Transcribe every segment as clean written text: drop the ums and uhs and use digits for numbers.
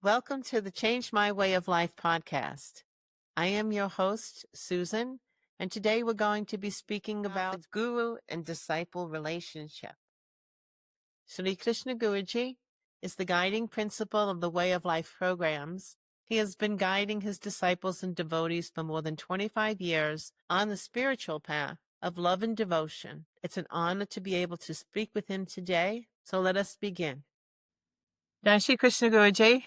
Welcome to the Change My Way of Life podcast. I am your host, Susan, and today we're going to be speaking about the guru and disciple relationship. Shree Krsna Guruji is the guiding principle of the Way of Life programs. He has been guiding his disciples and devotees for more than 25 years on the spiritual path of love and devotion. It's an honor to be able to speak with him today, so let us begin. Jai Shri Krishna Guruji.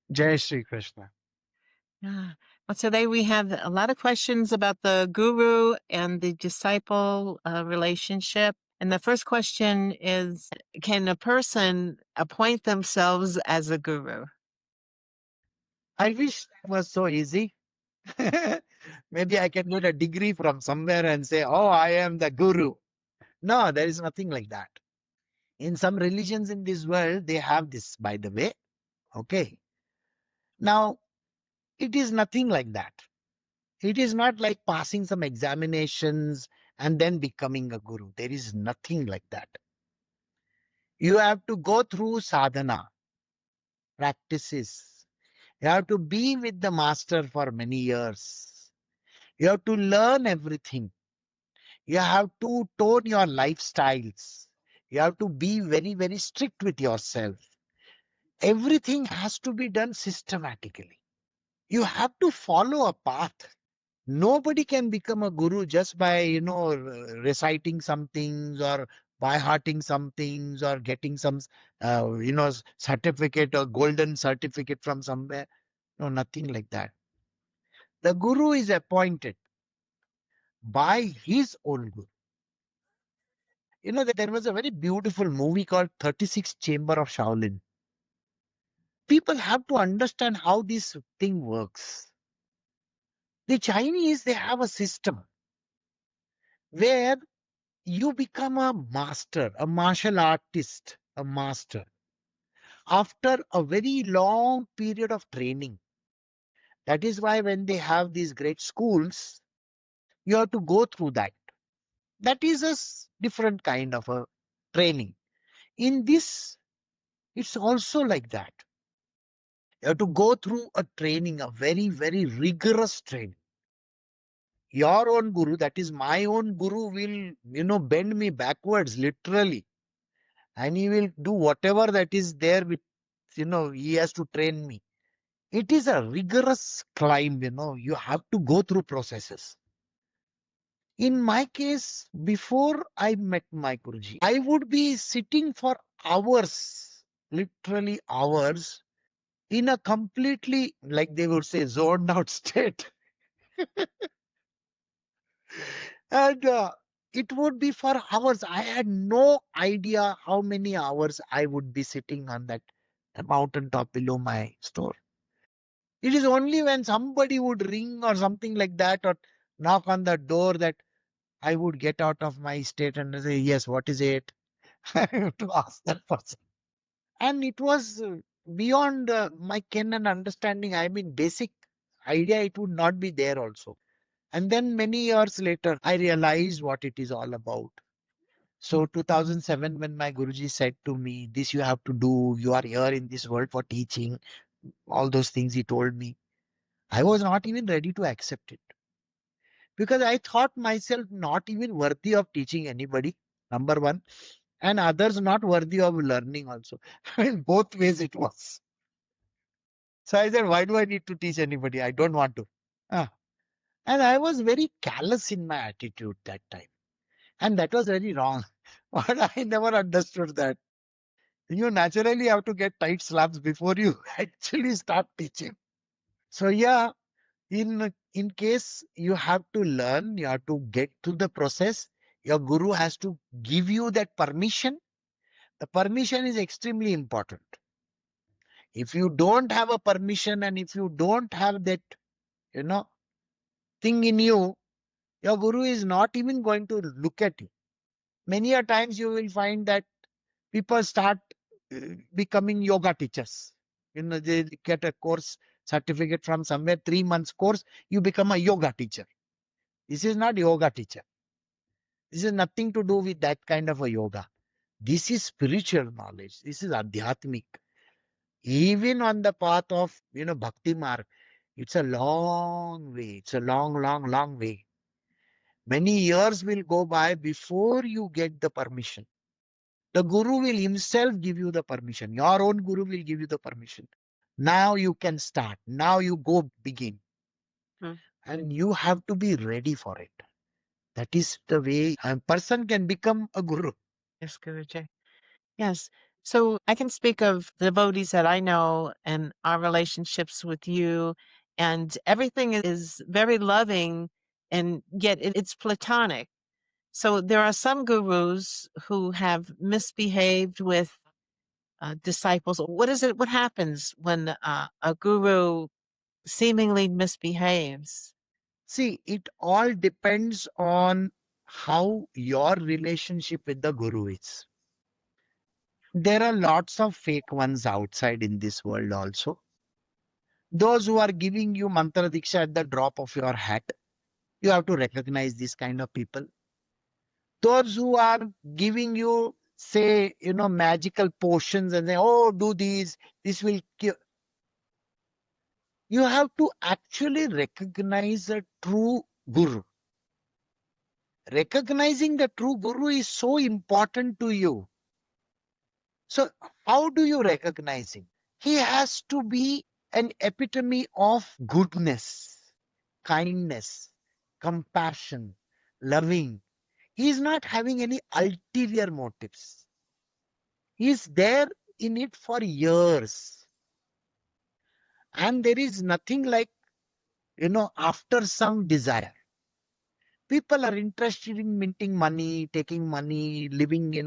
Jai Shri Krishna. Well, today we have a lot of questions about the guru and the disciple relationship. And the first question is, can a person appoint themselves as a guru? I wish that was so easy. Maybe I can get a degree from somewhere and say, oh, I am the guru. No, there is nothing like that. In some religions in this world, they have this, by the way. Okay. Now, it is nothing like that. It is not like passing some examinations and then becoming a guru. There is nothing like that. You have to go through sadhana, practices. You have to be with the master for many years. You have to learn everything. You have to tone your lifestyles. You have to be very, very strict with yourself. Everything has to be done systematically. You have to follow a path. Nobody can become a guru just by, reciting some things or by hearting some things or getting some, certificate or golden certificate from somewhere. No, nothing like that. The guru is appointed by his own guru. There was a very beautiful movie called 36 Chamber of Shaolin. People have to understand how this thing works. The Chinese, they have a system where you become a master, a martial artist, a master, after a very long period of training. That is why when they have these great schools, you have to go through that. That is a different kind of a training. In this, it's also like that. You have to go through a training, a very, very rigorous training. Your own guru, that is my own guru, will, bend me backwards, literally. And he will do whatever that is there with, he has to train me. It is a rigorous climb, you have to go through processes. In my case, before I met my Guruji, I would be sitting for hours, literally hours, in a completely, like they would say, zoned out state. And it would be for hours. I had no idea how many hours I would be sitting on that mountaintop below my store. It is only when somebody would ring or something like that or knock on the door that I would get out of my state and say, yes, what is it? I have to ask that person. And it was beyond my ken and understanding. I mean, basic idea, it would not be there also. And then many years later, I realized what it is all about. So 2007, when my Guruji said to me, this you have to do, you are here in this world for teaching, all those things he told me, I was not even ready to accept it. Because I thought myself not even worthy of teaching anybody, number one, and others not worthy of learning also. In both ways it was. So I said, why do I need to teach anybody? I don't want to. Ah. And I was very callous in my attitude that time. And that was very wrong. But I never understood that. You naturally have to get tight slaps before you actually start teaching. So yeah, in case you have to learn, you have to get through the process. Your guru has to give you that permission. The permission is extremely important. If you don't have a permission and if you don't have that, thing in you, your guru is not even going to look at you. Many a times you will find that people start becoming yoga teachers. They get a course certificate from somewhere, 3 months course, you become a yoga teacher. This is not yoga teacher. This is nothing to do with that kind of a yoga. This is spiritual knowledge. This is adhyatmic. Even on the path of, Bhakti Marg, it's a long way. It's a long, long, long way. Many years will go by before you get the permission. The Guru will himself give you the permission. Your own Guru will give you the permission. Now you can start. Now you go begin. And you have to be ready for it. That is the way a person can become a Guru. Yes, Guruji. Yes. So I can speak of the devotees that I know and our relationships with you, and everything is very loving, and yet it's platonic. So there are some gurus who have misbehaved with disciples. What is it? What happens when a guru seemingly misbehaves? See, it all depends on how your relationship with the Guru is. There are lots of fake ones outside in this world also. Those who are giving you Mantra Diksha at the drop of your hat, you have to recognize these kind of people. Those who are giving you, say, magical potions and say, oh, do this will cure. You have to actually recognize a true Guru. Recognizing the true Guru is so important to you. So, how do you recognize him? He has to be an epitome of goodness, kindness, compassion, loving. He is not having any ulterior motives. He is there in it for years. And there is nothing like, after some desire. People are interested in minting money, taking money, living,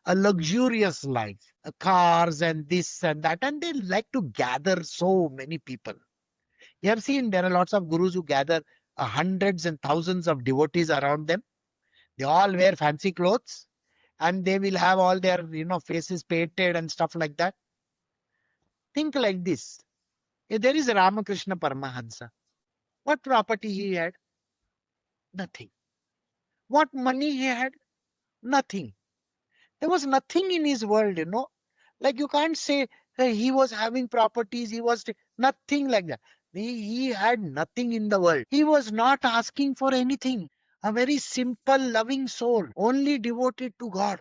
a luxurious life, cars and this and that, and they like to gather so many people. You have seen there are lots of gurus who gather hundreds and thousands of devotees around them. They all wear fancy clothes and they will have all their, faces painted and stuff like that. Think like this. If there is Ramakrishna Paramahansa, what property he had? Nothing. What money he had? Nothing. There was nothing in his world. Like you can't say hey, he was having properties, he was nothing like that. He had nothing in the world. He was not asking for anything. A very simple, loving soul, only devoted to God.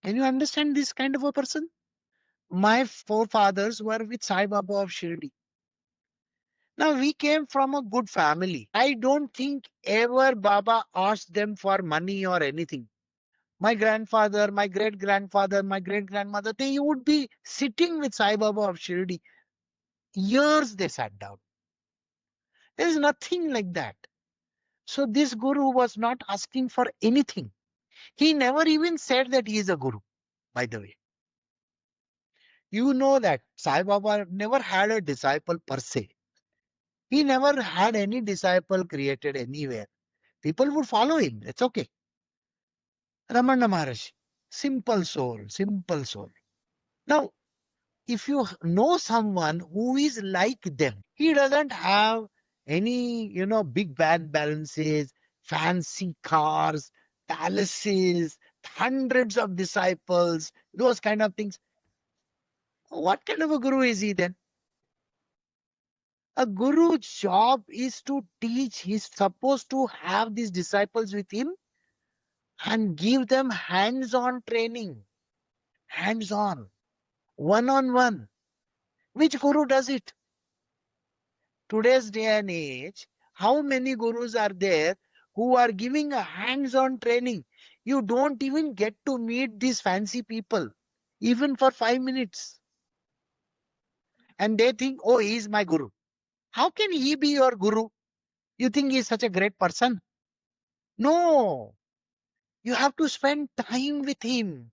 Can you understand this kind of a person? My forefathers were with Sai Baba of Shirdi. Now we came from a good family. I don't think ever Baba asked them for money or anything. My grandfather, my great grandfather, my great grandmother, they would be sitting with Sai Baba of Shirdi. Years they sat down. There is nothing like that. So this Guru was not asking for anything. He never even said that he is a Guru, by the way. You know that Sai Baba never had a disciple per se. He never had any disciple created anywhere. People would follow him. It's okay. Ramana Maharshi, simple soul, simple soul. Now, if you know someone who is like them, he doesn't have any, big bank balances, fancy cars, palaces, hundreds of disciples, those kind of things. What kind of a guru is he then? A guru's job is to teach. He's supposed to have these disciples with him and give them hands-on training. Hands-on. One-on-one. Which guru does it? Today's day and age, how many gurus are there who are giving a hands-on training? You don't even get to meet these fancy people, even for 5 minutes. And they think, oh, he's my guru. How can he be your guru? You think he's such a great person? No. You have to spend time with him.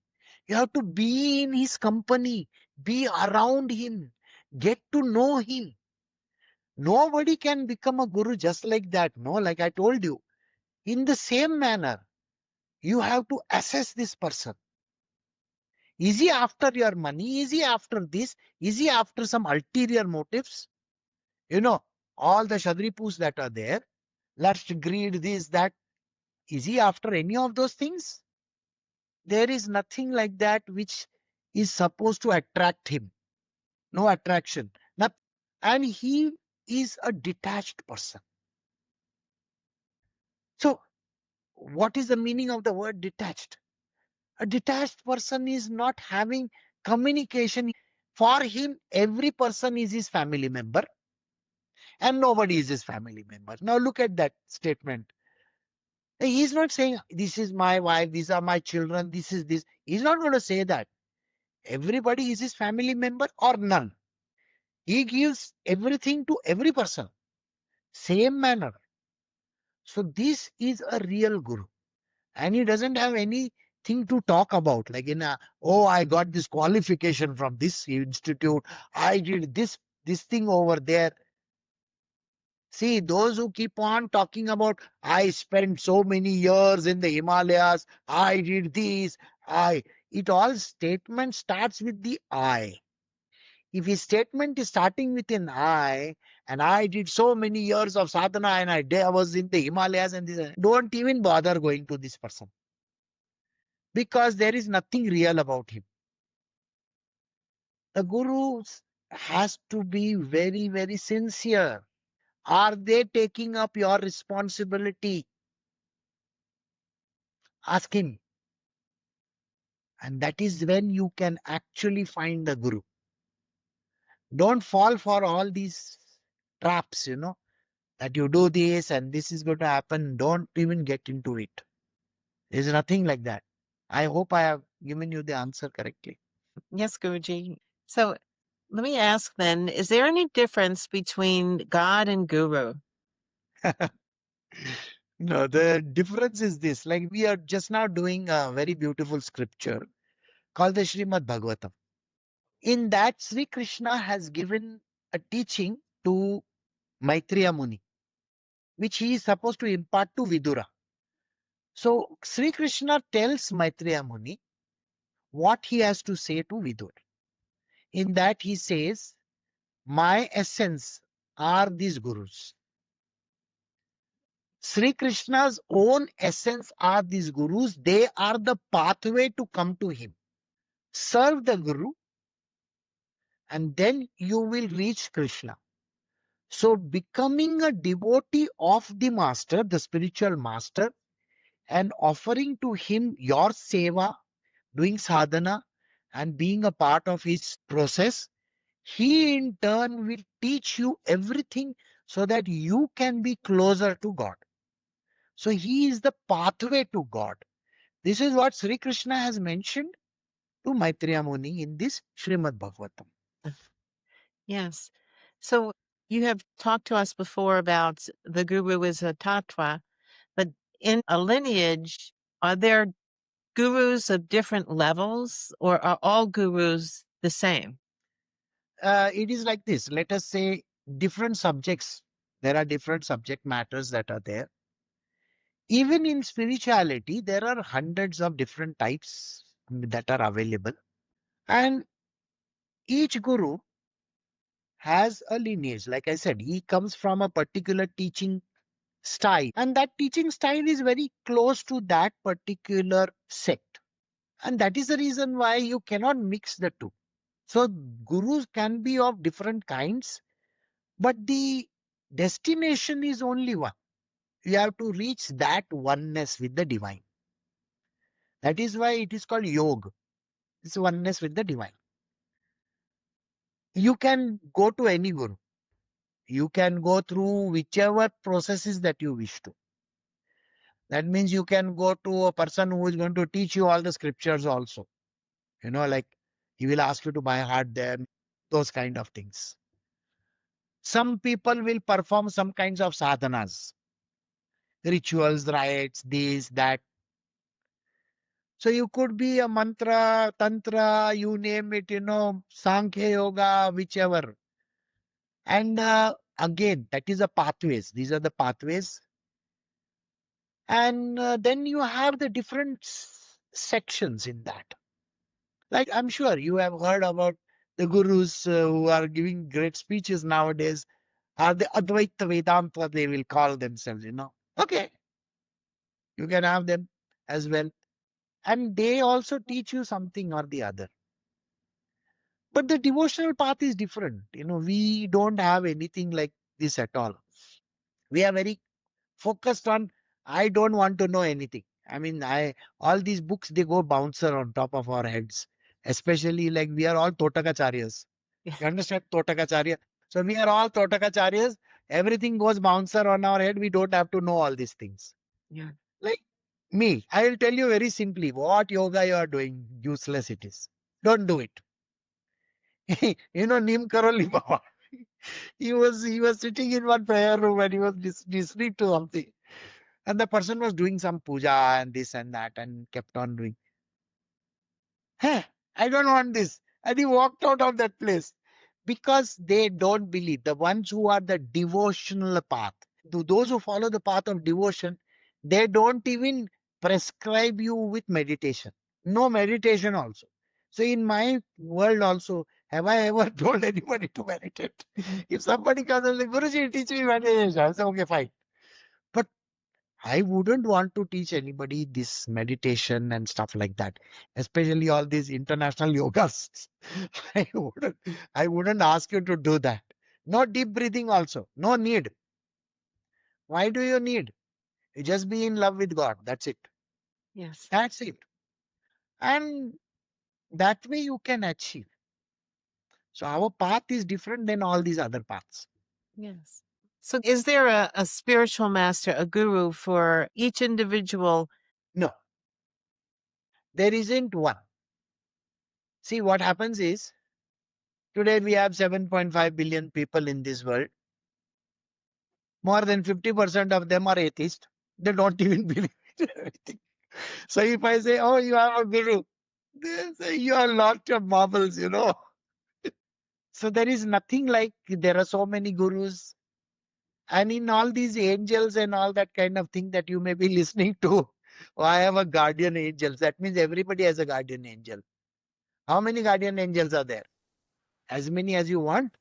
You have to be in his company, be around him, get to know him. Nobody can become a guru just like that. No, like I told you. In the same manner, you have to assess this person. Is he after your money? Is he after this? Is he after some ulterior motives? All the Shadripus that are there, lust, greed, this, that. Is he after any of those things? There is nothing like that which is supposed to attract him. no attraction, nothing. And he is a detached person. So, what is the meaning of the word detached? A detached person is not having communication. For him, every person is his family member and nobody is his family member. Now, look at that statement. He's not saying, this is my wife, these are my children, this is this. He's not going to say that. Everybody is his family member or none. He gives everything to every person. Same manner. So this is a real guru. And he doesn't have anything to talk about. Like oh, I got this qualification from this institute. I did this thing over there. See, those who keep on talking about, I spent so many years in the Himalayas, I did this, it all statement starts with the I. If his statement is starting with an I, and I did so many years of sadhana and I was in the Himalayas and this, don't even bother going to this person because there is nothing real about him. The guru has to be very, very sincere. Are they taking up your responsibility? Ask him. And that is when you can actually find the guru. Don't fall for all these traps, that you do this and this is going to happen. Don't even get into it. There's nothing like that. I hope I have given you the answer correctly. Yes, Guruji. So let me ask then, is there any difference between God and Guru? No, the difference is this. Like we are just now doing a very beautiful scripture called the Srimad Bhagavatam. In that, Sri Krishna has given a teaching to Maitreya Muni, which he is supposed to impart to Vidura. So Sri Krishna tells Maitreya Muni what he has to say to Vidura. In that he says, my essence are these gurus. Sri Krishna's own essence are these gurus. They are the pathway to come to him. Serve the guru and then you will reach Krishna. So becoming a devotee of the master, the spiritual master, and offering to him your seva, doing sadhana and being a part of his process, he in turn will teach you everything so that you can be closer to God. So he is the pathway to God. This is what Sri Krishna has mentioned to Maitreya Muni in this Srimad Bhagavatam. Yes. So you have talked to us before about the guru is a tattva, but in a lineage, are there gurus of different levels or are all gurus the same? It is like this. Let us say different subjects. There are different subject matters that are there. Even in spirituality, there are hundreds of different types that are available. And each guru has a lineage. Like I said, he comes from a particular teaching style. And that teaching style is very close to that particular sect. And that is the reason why you cannot mix the two. So gurus can be of different kinds, but the destination is only one. You have to reach that oneness with the divine. That is why it is called yoga. It's oneness with the divine. You can go to any guru. You can go through whichever processes that you wish to. That means you can go to a person who is going to teach you all the scriptures also. Like he will ask you to by heart them, those kind of things. Some people will perform some kinds of sadhanas, rituals, rites, this, that. So you could be a mantra, tantra, you name it, Sankhya Yoga, whichever. And again, that is the pathways. These are the pathways. And then you have the different sections in that. Like I'm sure you have heard about the gurus who are giving great speeches nowadays. Are the Advaita Vedanta, they will call themselves. Okay, you can have them as well. And they also teach you something or the other. But the devotional path is different. We don't have anything like this at all. We are very focused on, I don't want to know anything. I mean, all these books, they go bouncer on top of our heads. Especially like we are all Totakacharyas. Yeah. You understand Totakacharya? So we are all Totakacharyas. Everything goes bouncer on our head. We don't have to know all these things. Yeah. Like me, I will tell you very simply what yoga you are doing, useless it is. Don't do it. Nim Karoli Baba. He was sitting in one prayer room and he was listening to something. And the person was doing some puja and this and that and kept on doing. Hey, I don't want this. And he walked out of that place because they don't believe. The ones who are the devotional path, those who follow the path of devotion, they don't even prescribe you with meditation. No meditation also. So in my world also, have I ever told anybody to meditate? If somebody comes and says, Guruji, teach me meditation, I say, okay, fine. But I wouldn't want to teach anybody this meditation and stuff like that, especially all these international yogas. I wouldn't, I wouldn't ask you to do that. No deep breathing also. No need. Why do you need? You just be in love with God. That's it. Yes. That's it. And that way you can achieve. So our path is different than all these other paths. Yes. So, is there a spiritual master, a guru for each individual? No, there isn't one. See, what happens is today we have 7.5 billion people in this world. More than 50% of them are atheists. They don't even believe in anything. So if I say, oh, you have a guru, they say you are lot of marbles. So there is nothing like there are so many gurus. And in all these angels and all that kind of thing that you may be listening to, oh, I have a guardian angel. That means everybody has a guardian angel. How many guardian angels are there? As many as you want?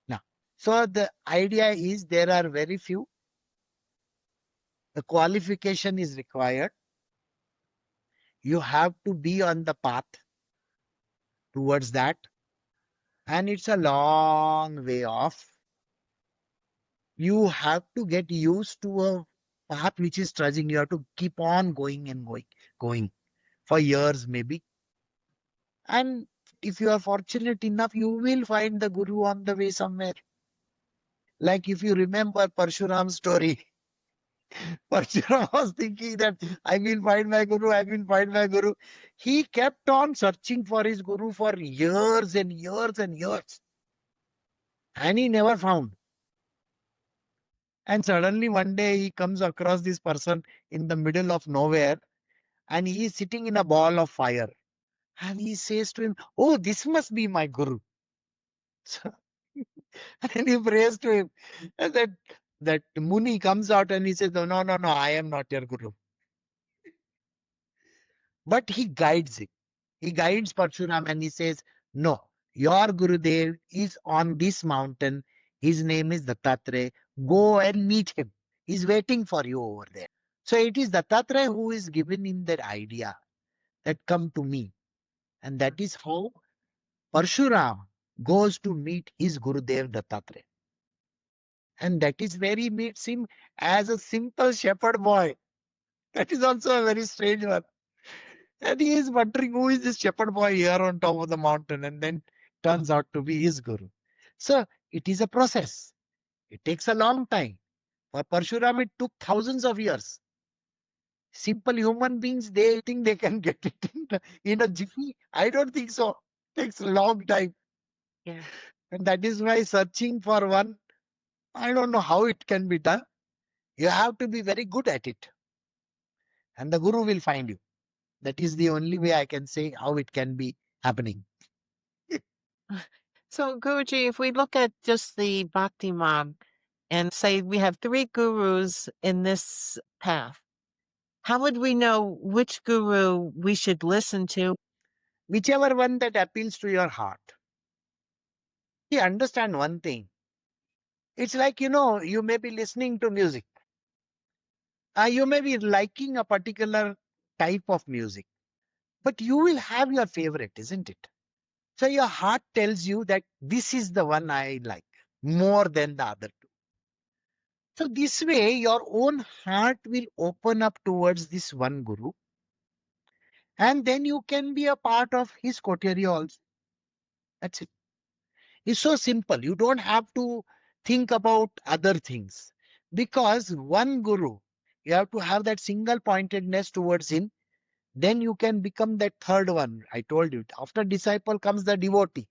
No. So the idea is there are very few. The qualification is required. You have to be on the path towards that. And it's a long way off. You have to get used to a path which is trudging. You have to keep on going and going for years maybe. And if you are fortunate enough, you will find the guru on the way somewhere. Like if you remember Parshuram's story, Parshuram was thinking that I will find my guru, I will find my guru. He kept on searching for his guru for years and years and years. And he never found. And suddenly one day he comes across this person in the middle of nowhere and he is sitting in a ball of fire. And he says to him, oh, this must be my guru. So, and he prays to him. And that Muni comes out and he says, no, no, no, no, I am not your guru. But he guides him. He guides Parshuram and he says, no, your Gurudev is on this mountain. His name is Dattatreya. Go and meet him. He's waiting for you over there. So it is Dattatreya who is given him that idea that come to me. And that is how Parshuram goes to meet his Gurudev Dattatreya. And that is where he meets him as a simple shepherd boy. That is also a very strange one. And he is wondering who is this shepherd boy here on top of the mountain, and then turns out to be his guru. So it is a process. It takes a long time. For Parshuram, it took thousands of years. Simple human beings, they think they can get it in a jiffy. I don't think so. It takes a long time. Yeah. And that is why searching for one, I don't know how it can be done. You have to be very good at it. And the guru will find you. That is the only way I can say how it can be happening. So, Guruji, if we look at just the Bhakti Marg and say we have three gurus in this path, how would we know which guru we should listen to? Whichever one that appeals to your heart. You understand one thing. It's like, you may be listening to music. You may be liking a particular type of music. But you will have your favorite, isn't it? So your heart tells you that this is the one I like more than the other two. So this way, your own heart will open up towards this one guru, and then you can be a part of his coterie also. That's it. It's so simple. You don't have to think about other things because one guru, you have to have that single pointedness towards him. Then you can become that third one. I told you. After disciple comes the devotee.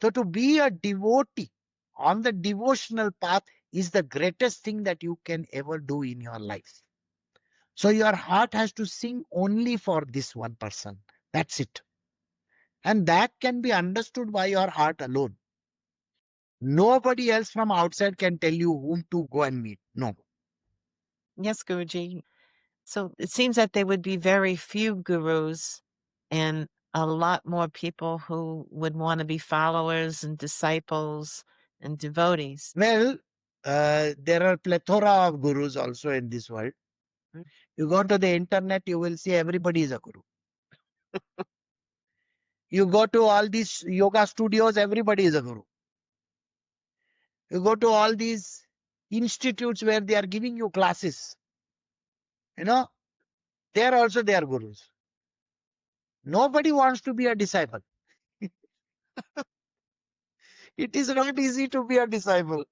So to be a devotee on the devotional path is the greatest thing that you can ever do in your life. So your heart has to sing only for this one person. That's it. And that can be understood by your heart alone. Nobody else from outside can tell you whom to go and meet. No. Yes, Guruji. So it seems that there would be very few gurus and a lot more people who would want to be followers and disciples and devotees. Well, there are plethora of gurus also in this world. You go to the internet, you will see everybody is a guru. You go to all these yoga studios, everybody is a guru. You go to all these institutes where they are giving you classes. There also they are gurus. Nobody wants to be a disciple. It is not easy to be a disciple.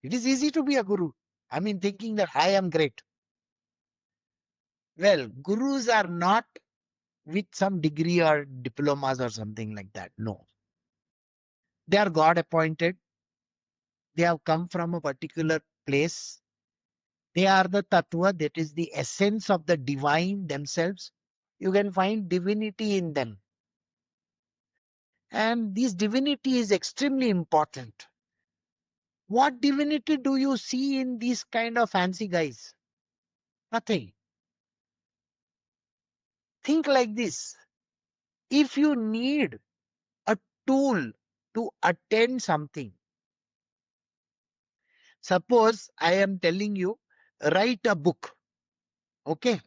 It is easy to be a guru. I mean, thinking that I am great. Well, gurus are not with some degree or diplomas or something like that. No. They are God appointed. They have come from a particular place. They are the tattva, that is the essence of the divine themselves. You can find divinity in them. And this divinity is extremely important. What divinity do you see in these kind of fancy guys? Nothing. Think like this. If you need a tool to attend something, suppose I am telling you, write a book. Okay.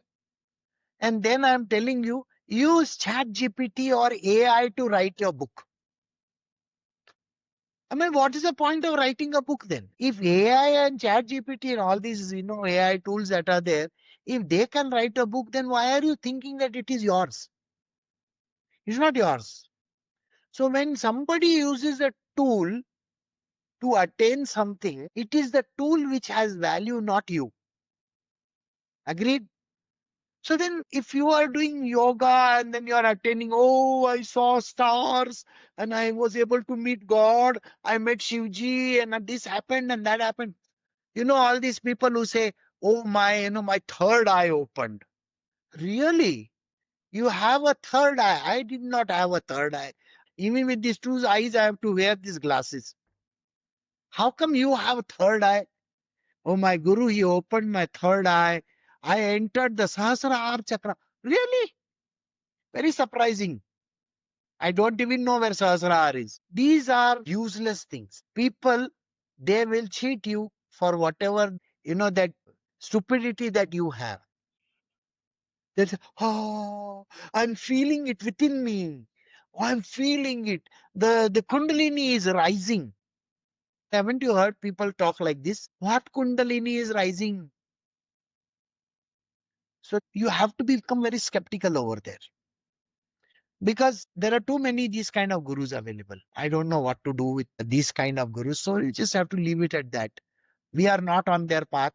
And then I am telling you, use Chat GPT or AI to write your book. I mean, what is the point of writing a book then? If AI and Chat GPT and all these, AI tools that are there, if they can write a book, then why are you thinking that it is yours? It's not yours. So when somebody uses a tool to attain something, it is the tool which has value, not you. Agreed? So then if you are doing yoga and then you are attaining, oh, I saw stars and I was able to meet God, I met Shivji and this happened and that happened. All these people who say, oh my third eye opened. Really? You have a third eye? I did not have a third eye. Even with these two eyes, I have to wear these glasses. How come you have a third eye? Oh, my guru, he opened my third eye. I entered the Sahasrara chakra. Really? Very surprising. I don't even know where Sahasrara is. These are useless things. People, they will cheat you for whatever, that stupidity that you have. They say, oh, I'm feeling it within me. Oh, I'm feeling it. The Kundalini is rising. Haven't you heard people talk like this? What Kundalini is rising? So you have to become very skeptical over there. Because there are too many these kind of gurus available. I don't know what to do with these kind of gurus. So you just have to leave it at that. We are not on their path.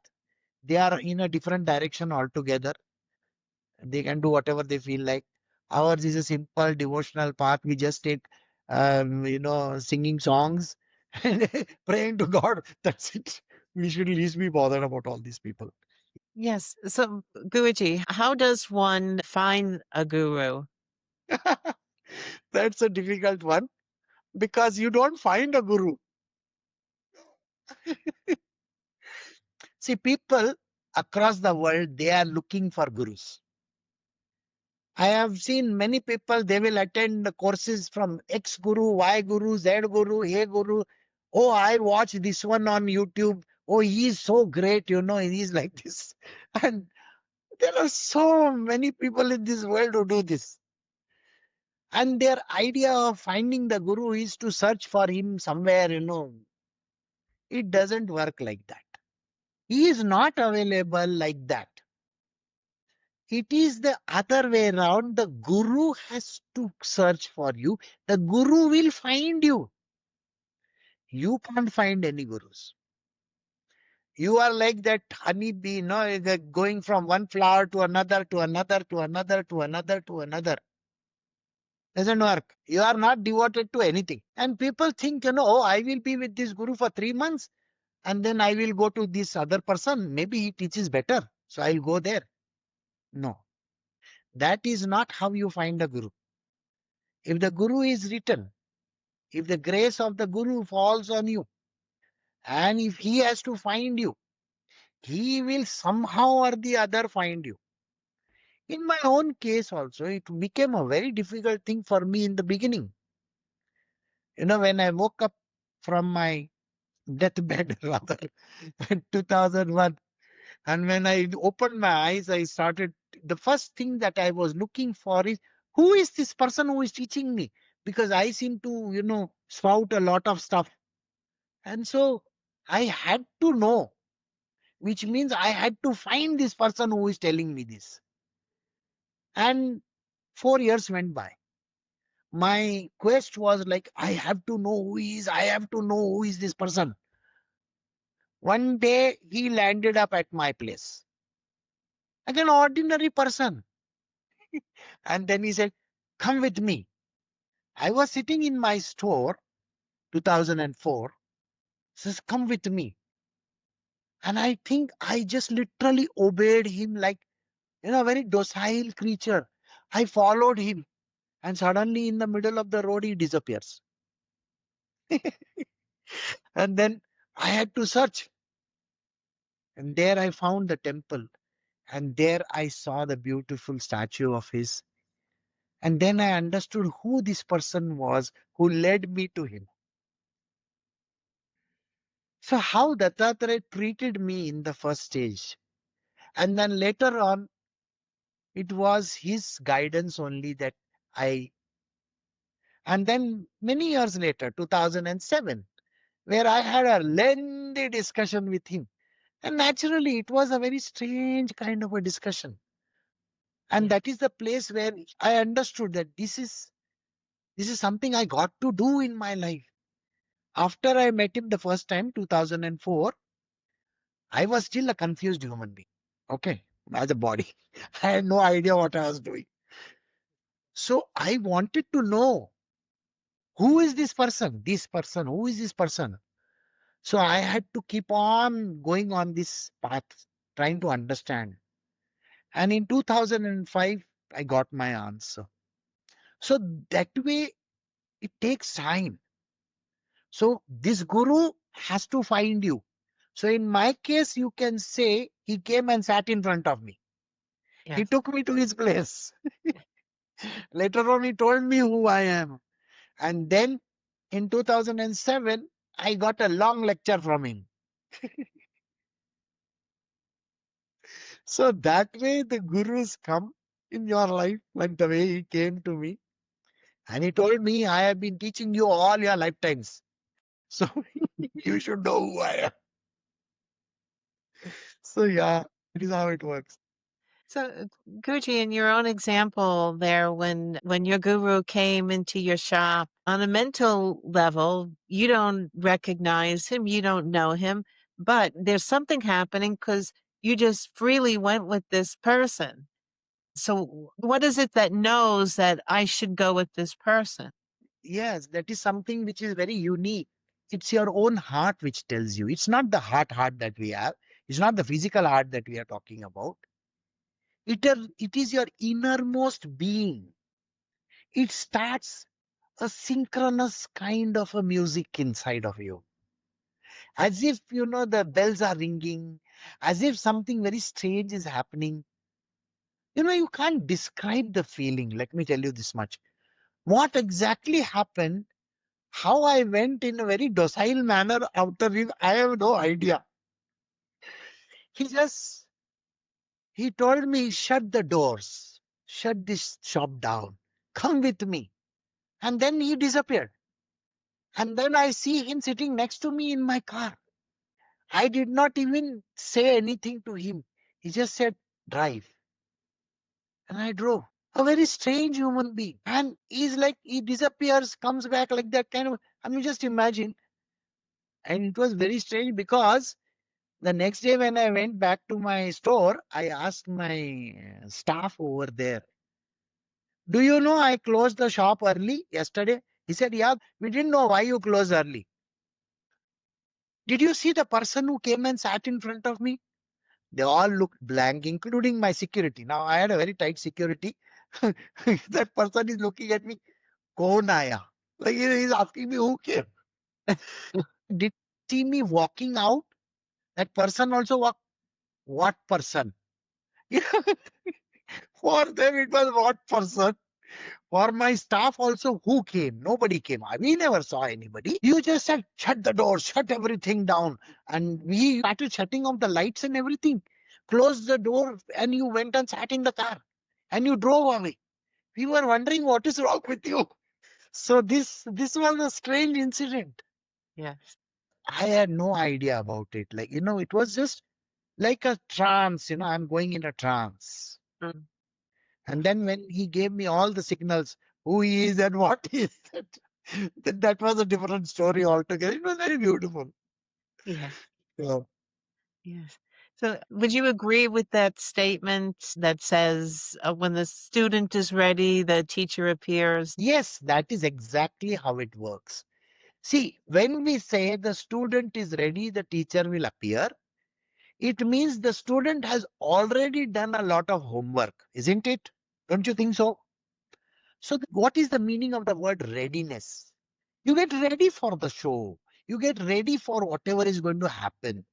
They are in a different direction altogether. They can do whatever they feel like. Ours is a simple devotional path. We just take, singing songs and praying to God. That's it. We should at least be bothered about all these people. Yes. So, Guruji, how does one find a guru? That's a difficult one because you don't find a guru. See, people across the world, they are looking for gurus. I have seen many people, they will attend the courses from X Guru, Y Guru, Z Guru, A Guru. Oh, I watched this one on YouTube. Oh, he is so great, he is like this. And there are so many people in this world who do this. And their idea of finding the Guru is to search for him somewhere, It doesn't work like that. He is not available like that. It is the other way around. The Guru has to search for you. The Guru will find you. You can't find any Gurus. You are like that honeybee, going from one flower to another, to another, to another, to another, to another. Doesn't work. You are not devoted to anything. And people think, oh, I will be with this Guru for 3 months and then I will go to this other person. Maybe he teaches better. So I'll go there. No, that is not how you find a Guru. If the Guru is written, if the grace of the Guru falls on you, and if he has to find you, he will somehow or the other find you. In my own case also, it became a very difficult thing for me in the beginning. When I woke up from my deathbed, rather, in 2001, and when I opened my eyes, the first thing that I was looking for is, who is this person who is teaching me? Because I seem to, spout a lot of stuff. And so I had to know, which means I had to find this person who is telling me this. And 4 years went by. My quest was like, I have to know who he is. I have to know who is this person. One day he landed up at my place, like an ordinary person. And then he said, come with me. I was sitting in my store, 2004. Says, come with me. And I think I just literally obeyed him like, a very docile creature. I followed him. And suddenly in the middle of the road, he disappears. And then I had to search. And there I found the temple. And there I saw the beautiful statue of his. And then I understood who this person was who led me to him. So how Dattatreya treated me in the first stage. And then later on, it was his guidance only that and then many years later, 2007, where I had a lengthy discussion with him. And naturally, it was a very strange kind of a discussion. And that is the place where I understood that this is something I got to do in my life. After I met him the first time, 2004, I was still a confused human being. Okay, as a body. I had no idea what I was doing. So I wanted to know, who is this person? This person, who is this person? So I had to keep on going on this path, trying to understand. And in 2005, I got my answer. So that way, it takes time. So this Guru has to find you. So in my case, you can say he came and sat in front of me. Yes. He took me to his place. Later on, he told me who I am. And then in 2007, I got a long lecture from him. So that way the Gurus come in your life, like the way he came to me. And he told me, I have been teaching you all your lifetimes. So you should know who I am. So yeah, it is how it works. So, Guruji, in your own example there, when your guru came into your shop, on a mental level, you don't recognize him, you don't know him, but there's something happening because you just freely went with this person. So what is it that knows that I should go with this person? Yes, that is something which is very unique. It's your own heart which tells you. It's not the heart that we have. It's not the physical heart that we are talking about. It is your innermost being. It starts a synchronous kind of a music inside of you. As if, the bells are ringing, as if something very strange is happening. You can't describe the feeling. Let me tell you this much. What exactly happened, how I went in a very docile manner after it, I have no idea. He told me, shut the doors, shut this shop down, come with me. And then he disappeared. And then I see him sitting next to me in my car. I did not even say anything to him. He just said, drive. And I drove. A very strange human being. And he's like, he disappears, comes back like that kind of. I mean, just imagine. And it was very strange because the next day when I went back to my store, I asked my staff over there, do you know I closed the shop early yesterday? He said, yeah, we didn't know why you closed early. Did you see the person who came and sat in front of me? They all looked blank, including my security. Now, I had a very tight security. That person is looking at me, Kaun aaya? Like he's asking me who came. Did you see me walking out? That person also walked. What person? For them, it was what person. For my staff also, who came? Nobody came. We never saw anybody. You just said, shut the door, shut everything down. And we started shutting off the lights and everything. Closed the door and you went and sat in the car. And you drove away. We were wondering what is wrong with you. So this was a strange incident. Yes. I had no idea about it. Like, it was just like a trance, I'm going in a trance. Mm. And then when he gave me all the signals, who he is and what he is, that was a different story altogether. It was very beautiful. Yes. So, Yes. So would you agree with that statement that says when the student is ready, the teacher appears? yes, that is exactly how it works. See, when we say the student is ready, the teacher will appear, it means the student has already done a lot of homework, isn't it? Don't you think so? So, what is the meaning of the word readiness? You get ready for the show. You get ready for whatever is going to happen.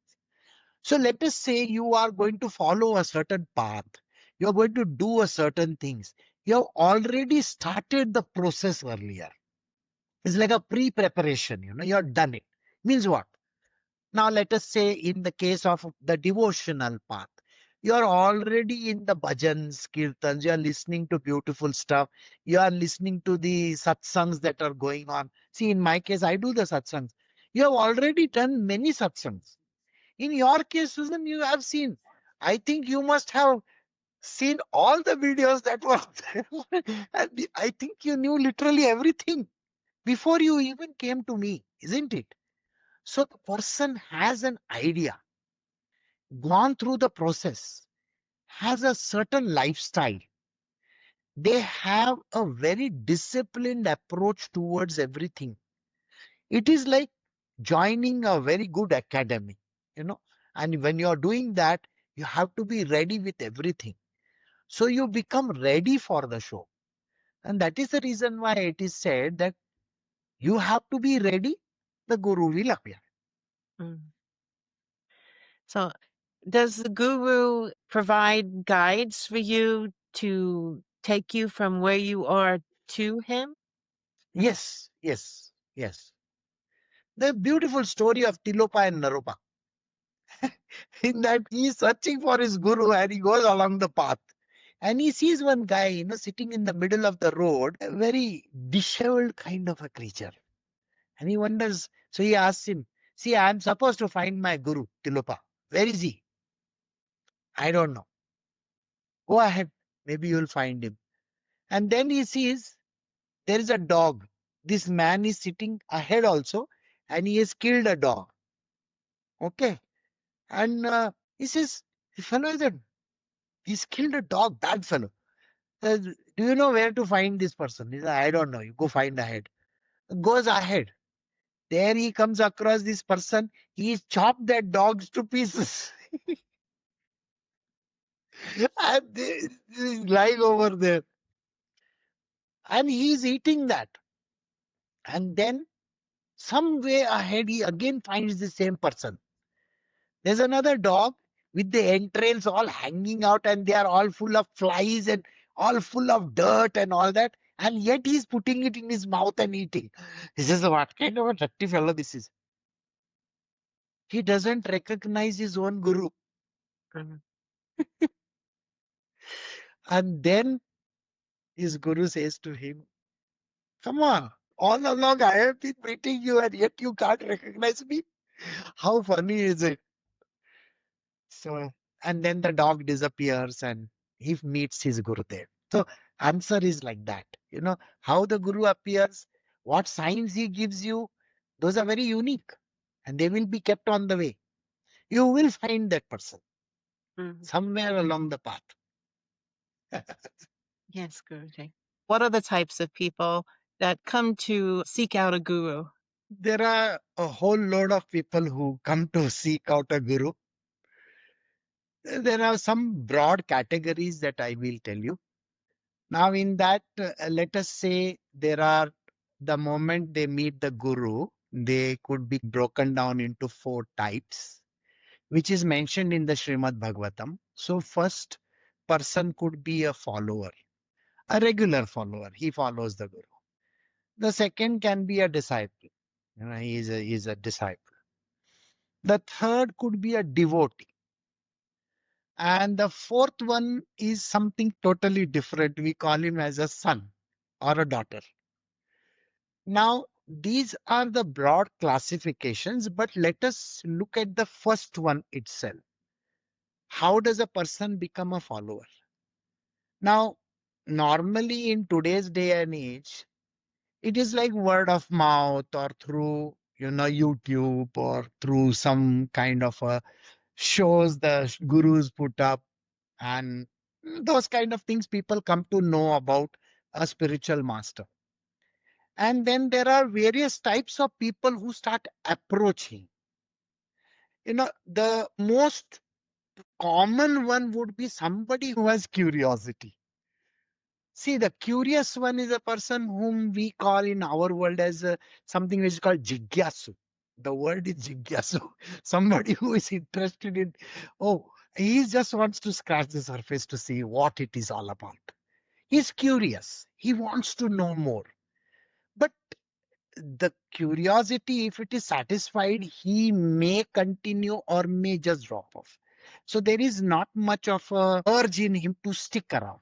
So, let us say you are going to follow a certain path. You are going to do a certain things. You have already started the process earlier. It's like a pre-preparation, you have done it. Means what? Now, let us say in the case of the devotional path, you are already in the bhajans, kirtans, you are listening to beautiful stuff, you are listening to the satsangs that are going on. See, in my case, I do the satsangs. You have already done many satsangs. In your case, Susan, you have seen. I think you must have seen all the videos that were there. And I think you knew literally everything before you even came to me, isn't it? So the person has an idea, gone through the process, has a certain lifestyle. They have a very disciplined approach towards everything. It is like joining a very good academy. And when you're doing that, you have to be ready with everything. So you become ready for the show. And that is the reason why it is said that you have to be ready, the Guru will appear. Mm. So does the guru provide guides for you to take you from where you are to him? Yes, yes, yes. The beautiful story of Tilopa and Naropa. In that he is searching for his guru and he goes along the path. And he sees one guy, sitting in the middle of the road, a very disheveled kind of a creature. And he wonders, so he asks him, see, I am supposed to find my guru, Tilopa. Where is he? I don't know. Go ahead. Maybe you'll find him. And then he sees there is a dog. This man is sitting ahead also, and he has killed a dog. Okay. And he says, the fellow is he's killed a dog, bad fellow. Do you know where to find this person? He says, I don't know. You go find ahead. Goes ahead. There he comes across this person. He chopped that dogs to pieces. And he's lying over there. And he's eating that. And then some way ahead, he again finds the same person. There's another dog with the entrails all hanging out and they are all full of flies and all full of dirt and all that. And yet he's putting it in his mouth and eating. He says, what kind of a dirty fellow this is? He doesn't recognize his own guru. Mhm. And then his guru says to him, Come on. All along I have been meeting you and yet you can't recognize me. How funny is it? So, and then the dog disappears and he meets his Gurudev. So, answer is like that. How the Guru appears, what signs he gives you, those are very unique and they will be kept on the way. You will find that person Mhm. somewhere along the path. Yes, Guruji. What are the types of people that come to seek out a guru? There are a whole load of people who come to seek out a Guru. There are some broad categories that I will tell you. Now, in that, let us say there are the moment they meet the Guru, they could be broken down into 4 types, which is mentioned in the Srimad Bhagavatam. So, first person could be a follower, a regular follower. He follows the Guru. The second can be a disciple. He is a disciple. The third could be a devotee. And the fourth one is something totally different. We call him as a son or a daughter. Now, these are the broad classifications, but let us look at the first one itself. How does a person become a follower? Now, normally in today's day and age, it is like word of mouth or through, YouTube or through some kind of a shows the gurus put up and those kind of things people come to know about a spiritual master. And then there are various types of people who start approaching. The most common one would be somebody who has curiosity. See, the curious one is a person whom we call in our world as something which is called Jigyasu. The word is Jigyasu. Somebody who is interested in, oh, he just wants to scratch the surface to see what it is all about. He's curious. He wants to know more. But the curiosity, if it is satisfied, he may continue or may just drop off. So there is not much of a urge in him to stick around.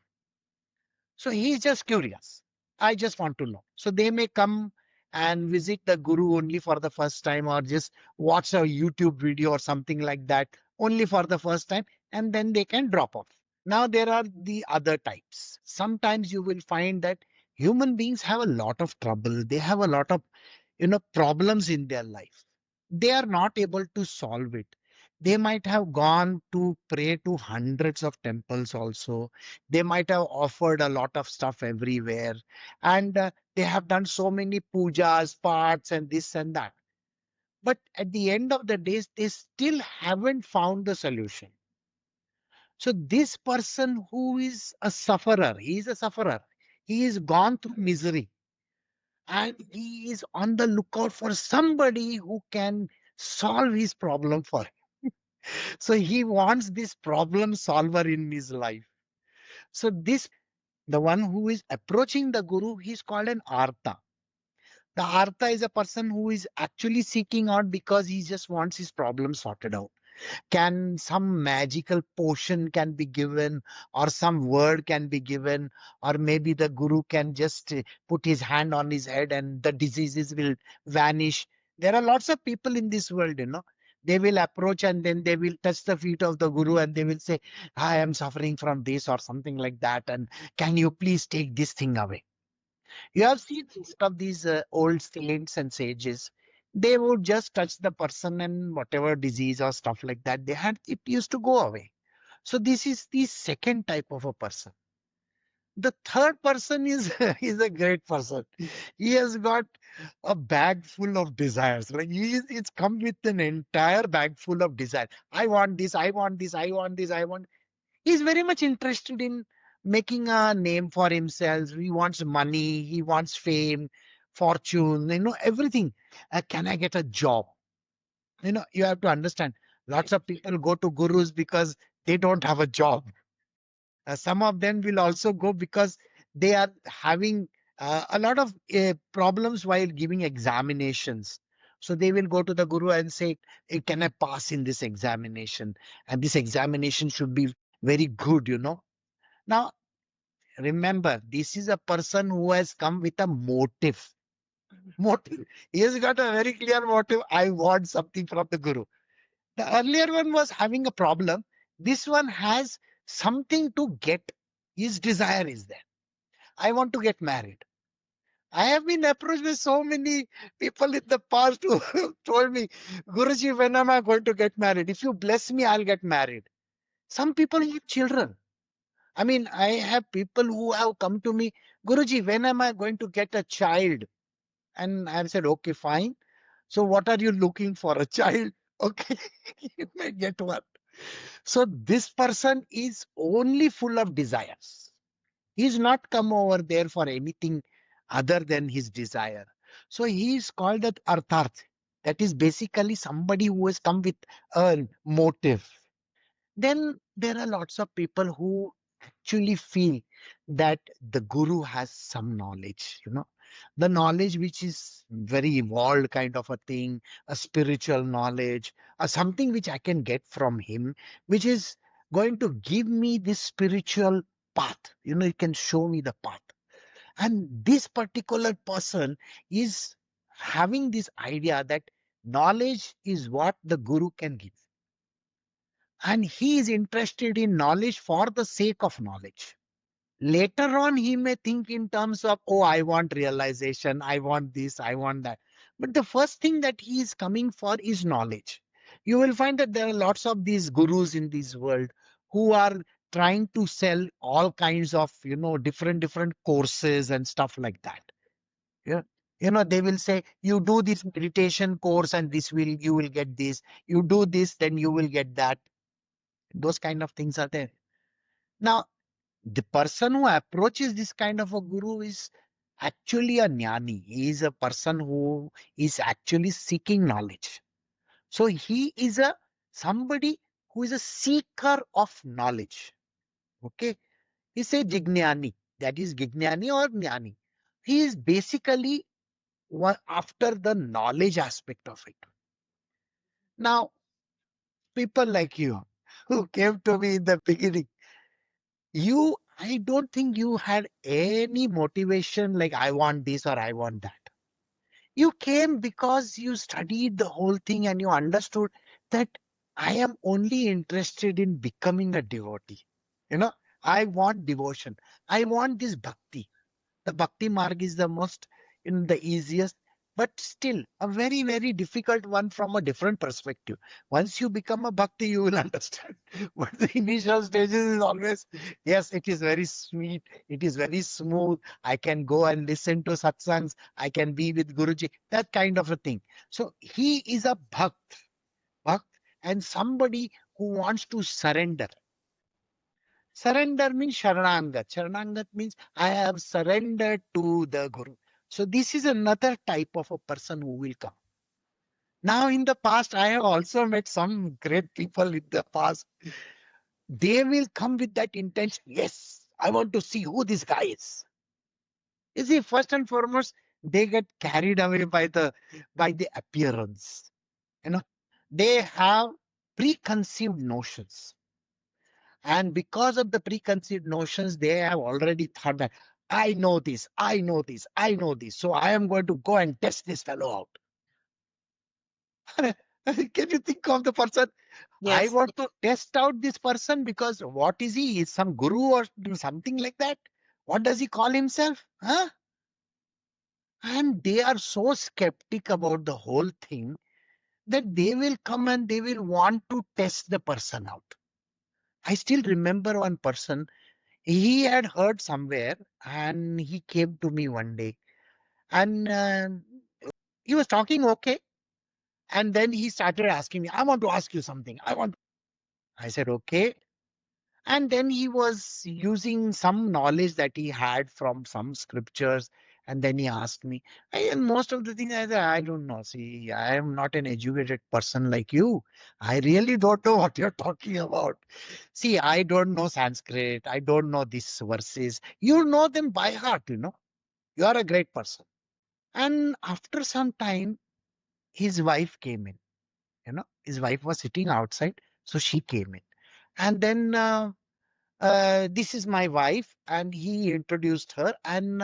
So he's just curious. I just want to know. So they may come and visit the guru only for the first time or just watch a YouTube video or something like that only for the first time and then they can drop off. Now there are the other types. Sometimes you will find that human beings have a lot of trouble. They have a lot of problems in their life. They are not able to solve it. They might have gone to pray to hundreds of temples also. They might have offered a lot of stuff everywhere. And they have done so many pujas, parts, and this and that. But at the end of the day, they still haven't found the solution. So this person who is a sufferer, he is a sufferer. He is gone through misery and he is on the lookout for somebody who can solve his problem for him. So he wants this problem solver in his life. So the one who is approaching the guru, he's called an Artha. The Artha is a person who is actually seeking out because he just wants his problem sorted out. Can some magical potion can be given or some word can be given or maybe the guru can just put his hand on his head and the diseases will vanish. There are lots of people in this world, they will approach and then they will touch the feet of the guru and they will say, I am suffering from this or something like that, and can you please take this thing away? You have seen most of these old saints and sages. They would just touch the person and whatever disease or stuff like that they had, it used to go away. So this is the second type of a person. The third person is is a great person. He has got a bag full of desires. Like it's come with an entire bag full of desire. I want this. I want this. I want this. I want. He's very much interested in making a name for himself. He wants money, he wants fame, fortune, everything. Can I get a job? You have to understand. Lots of people go to gurus because they don't have a job. Some of them will also go because they are having a lot of problems while giving examinations. So they will go to the guru and say, can I pass in this examination? And this examination should be very good. Now, remember, this is a person who has come with a motive. Motive. He has got a very clear motive. I want something from the Guru. The earlier one was having a problem. This one has something to get. His desire is there. I want to get married. I have been approached with so many people in the past who told me, Guruji, when am I going to get married? If you bless me, I'll get married. Some people have children. I mean, I have people who have come to me, Guruji, when am I going to get a child? And I've said, okay, fine. So what are you looking for? A child? Okay, you may get one. So this person is only full of desires. He's not come over there for anything other than his desire. So he is called that Artharthi. That is basically somebody who has come with a motive. Then there are lots of people who actually feel that the guru has some knowledge, the knowledge which is very evolved kind of a thing, a spiritual knowledge, or something which I can get from him, which is going to give me this spiritual path. It can show me the path. And this particular person is having this idea that knowledge is what the guru can give. And he is interested in knowledge for the sake of knowledge. Later on, he may think in terms of, oh, I want realization, I want this, I want that. But the first thing that he is coming for is knowledge. You will find that there are lots of these gurus in this world who are trying to sell all kinds of, different courses and stuff like that. Yeah. They will say, you do this meditation course and you will get this. You do this, then you will get that. Those kind of things are there. Now, the person who approaches this kind of a guru is actually a jnani. He is a person who is actually seeking knowledge. So he is somebody who is a seeker of knowledge. Okay. He say jignani. That is jignani or jnani. He is basically after the knowledge aspect of it. Now, people like you who came to me in the beginning, I don't think you had any motivation like I want this or I want that. You came because you studied the whole thing and you understood that I am only interested in becoming a devotee. I want devotion. I want this bhakti. The bhakti marg is the most the easiest, but still a very, very difficult one from a different perspective. Once you become a bhakti, you will understand. But the initial stages is always, yes, it is very sweet, it is very smooth. I can go and listen to satsangs, I can be with Guruji, that kind of a thing. So he is a bhakt, and somebody who wants to surrender. Surrender means Sharanagat. Sharanagat means I have surrendered to the Guru. So this is another type of a person who will come. Now in the past, I have also met some great people in the past. They will come with that intention. Yes, I want to see who this guy is. You see, first and foremost, they get carried away by the appearance. They have preconceived notions. And because of the preconceived notions, they have already thought that I know this, I know this, I know this. So I am going to go and test this fellow out. Can you think of the person? I Yes. want to test out this person because what is he? Is some guru or something like that? What does he call himself? Huh? And they are so skeptic about the whole thing that they will come and they will want to test the person out. I still remember one person. He had heard somewhere and he came to me one day and he was talking okay. And then he started asking me, I want to ask you something. I said, okay. And then he was using some knowledge that he had from some scriptures. And then he asked me, and most of the things I said, I don't know. See, I am not an educated person like you. I really don't know what you're talking about. See, I don't know Sanskrit. I don't know these verses. You know them by heart. You are a great person. And after some time, his wife came in. His wife was sitting outside. So she came in. And then This is my wife, and he introduced her. And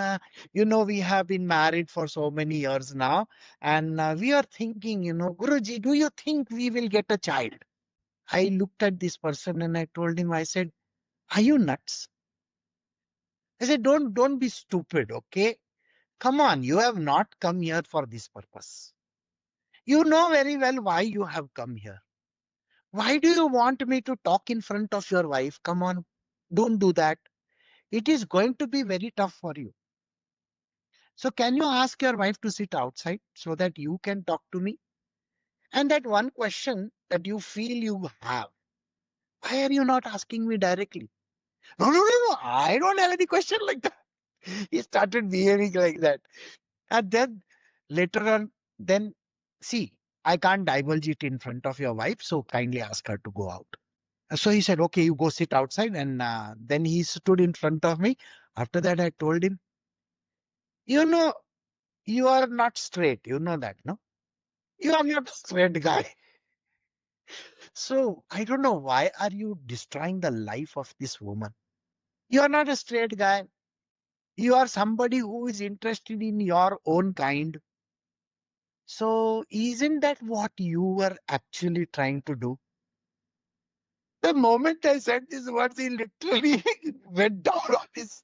we have been married for so many years now, and we are thinking, Guruji, do you think we will get a child? I looked at this person and I told him, I said, are you nuts? I said, don't be stupid, okay? Come on, you have not come here for this purpose. You know very well why you have come here. Why do you want me to talk in front of your wife? Come on, don't do that. It is going to be very tough for you. So can you ask your wife to sit outside so that you can talk to me? And that one question that you feel you have, why are you not asking me directly? No, no, no, no, I don't have any question like that. He started behaving like that. And then later on, then see, I can't divulge it in front of your wife, so kindly ask her to go out. So he said, okay, you go sit outside. And then he stood in front of me. After that, I told him, you know, you are not straight. You know that, no? You are not a straight guy. So I don't know, why are you destroying the life of this woman? You are not a straight guy. You are somebody who is interested in your own kind. So isn't that what you were actually trying to do? The moment I said these words, he literally went down on his,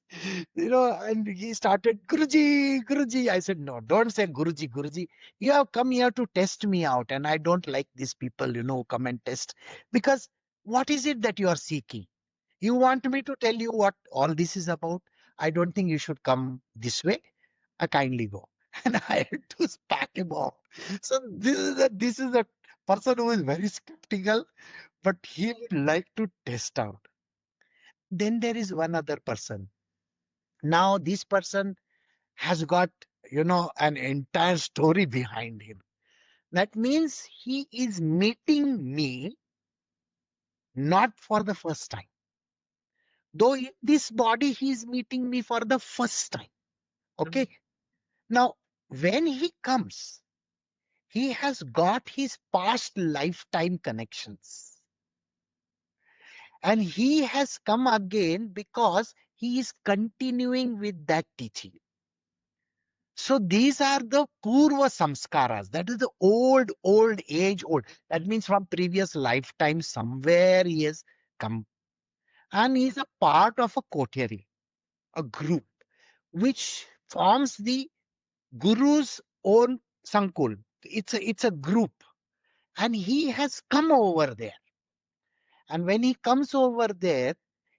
and he started, Guruji, Guruji. I said, no, don't say Guruji, Guruji. You have come here to test me out, and I don't like these people, who come and test. Because what is it that you are seeking? You want me to tell you what all this is about? I don't think you should come this way. I kindly go. And I had to smack him off. So this is a person who is very skeptical, but he would like to test out. Then there is one other person. Now this person has got, an entire story behind him. That means he is meeting me not for the first time. Though in this body he is meeting me for the first time. Okay. Now, when he comes, he has got his past lifetime connections. And he has come again because he is continuing with that teaching. So these are the Purva Samskaras. That is the old age old. That means from previous lifetime, somewhere he has come. And he is a part of a coterie, a group, which forms the Guru's own Sankul. It's a group. And he has come over there. And when he comes over there,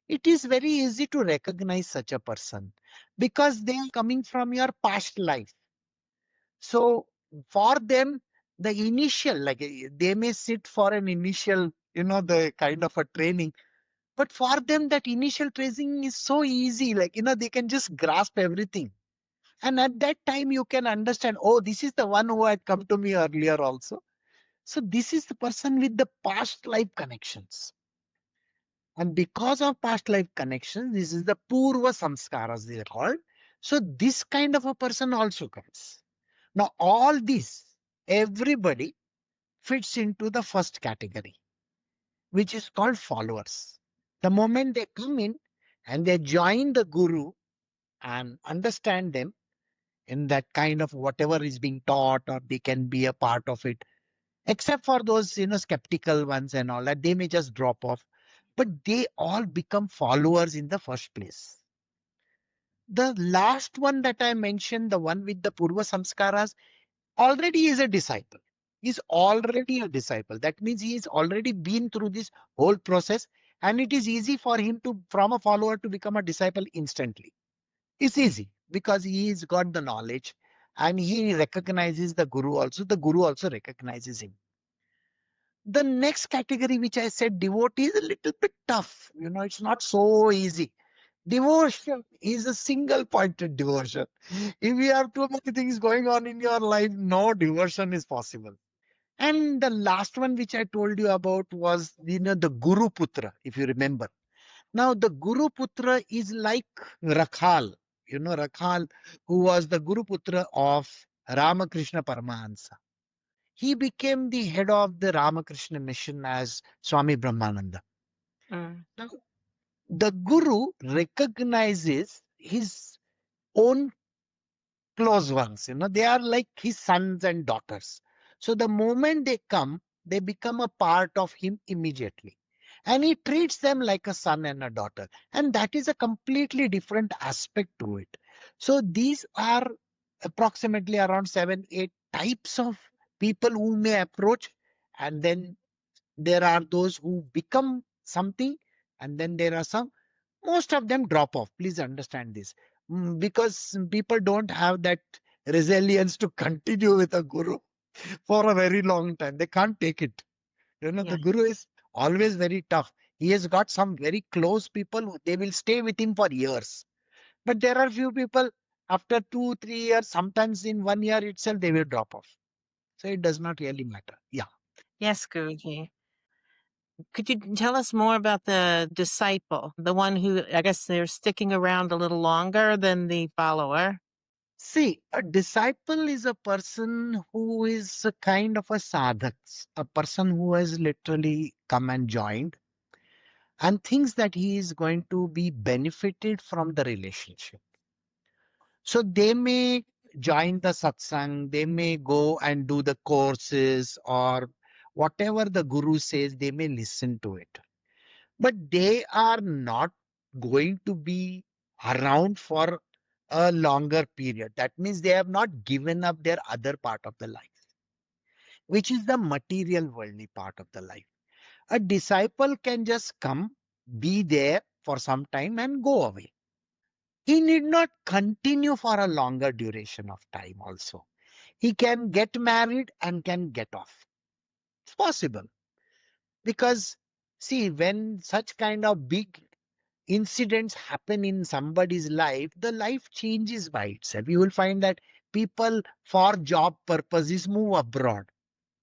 it is very easy to recognize such a person because they are coming from your past life. So for them, the initial, like they may sit for an initial, the kind of a training, but for them that initial training is so easy, like, they can just grasp everything. And at that time you can understand, oh, this is the one who had come to me earlier also. So this is the person with the past life connections. And because of past life connections, this is the Purva Samskaras they are called. So this kind of a person also comes. Now all this, everybody fits into the first category, which is called followers. The moment they come in and they join the Guru and understand them in that kind of whatever is being taught, or they can be a part of it, except for those, skeptical ones and all that, they may just drop off. But they all become followers in the first place. The last one that I mentioned, the one with the Purva Samskaras, already is a disciple. He's already a disciple. That means he has already been through this whole process, and it is easy for him to, from a follower, to become a disciple instantly. It's easy because he's got the knowledge and he recognizes the Guru also. The Guru also recognizes him. The next category, which I said devotee, is a little bit tough. It's not so easy. Devotion is a single pointed devotion. If you have too many things going on in your life, no devotion is possible. And the last one which I told you about was, the Guru Putra, if you remember. Now, the Guru Putra is like Rakhal, Rakhal, who was the Guru Putra of Ramakrishna Paramahansa. He became the head of the Ramakrishna mission as Swami Brahmananda. Now, The Guru recognizes his own close ones, they are like his sons and daughters. So the moment they come, they become a part of him immediately. And he treats them like a son and a daughter. And that is a completely different aspect to it. So these are approximately around 7, 8 types of people who may approach. And then there are those who become something. And then there are some, most of them drop off. Please understand this. Because people don't have that resilience to continue with a guru for a very long time. They can't take it. Yeah. The guru is always very tough. He has got some very close people, they will stay with him for years. But there are few people, after 2, 3 years, sometimes in 1 year itself, they will drop off. So it does not really matter. Yeah. Yes, Guruji. Could you tell us more about the disciple, the one who, I guess they're sticking around a little longer than the follower? See, a disciple is a person who is a kind of a sadhak, a person who has literally come and joined and thinks that he is going to be benefited from the relationship. So they may join the satsang, they may go and do the courses or whatever the guru says, they may listen to it. But they are not going to be around for a longer period. That means they have not given up their other part of the life, which is the material worldly part of the life. A disciple can just come, be there for some time and go away. He need not continue for a longer duration of time also. He can get married and can get off. It's possible. Because see, when such kind of big incidents happen in somebody's life, the life changes by itself. You will find that people for job purposes move abroad.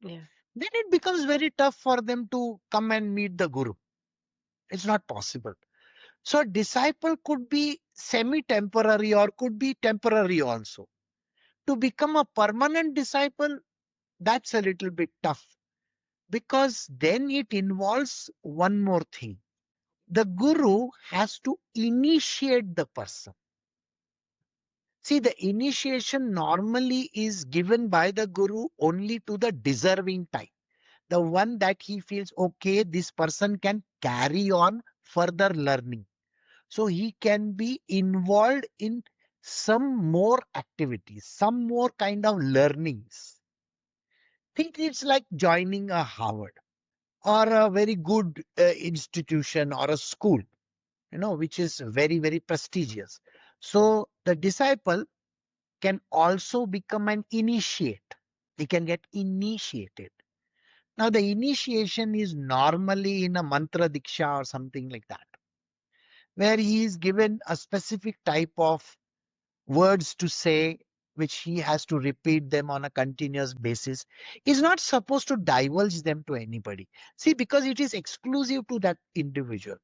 Yeah. Then it becomes very tough for them to come and meet the guru. It's not possible. So a disciple could be semi-temporary or could be temporary also. To become a permanent disciple, that's a little bit tough because then it involves one more thing. The guru has to initiate the person. See, the initiation normally is given by the guru only to the deserving type. The one that he feels, okay, this person can carry on further learning. So he can be involved in some more activities, some more kind of learnings. Think it's like joining a Harvard or a very good institution or a school, which is very, very prestigious. So the disciple can also become an initiate. He can get initiated. Now, the initiation is normally in a Mantra Diksha or something like that, where he is given a specific type of words to say, which he has to repeat them on a continuous basis. He's not supposed to divulge them to anybody. See, because it is exclusive to that individual.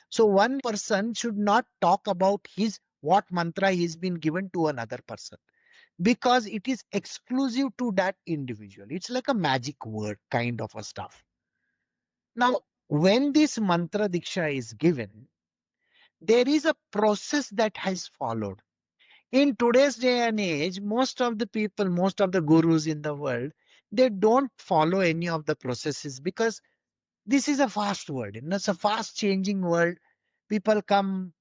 So one person should not talk about his what mantra he's been given to another person because it is exclusive to that individual. It's like a magic word kind of a stuff. Now, when this mantra diksha is given, there is a process that has followed. In today's day and age, most of the people, most of the gurus in the world, they don't follow any of the processes because this is a fast world. It's a fast changing world. People come,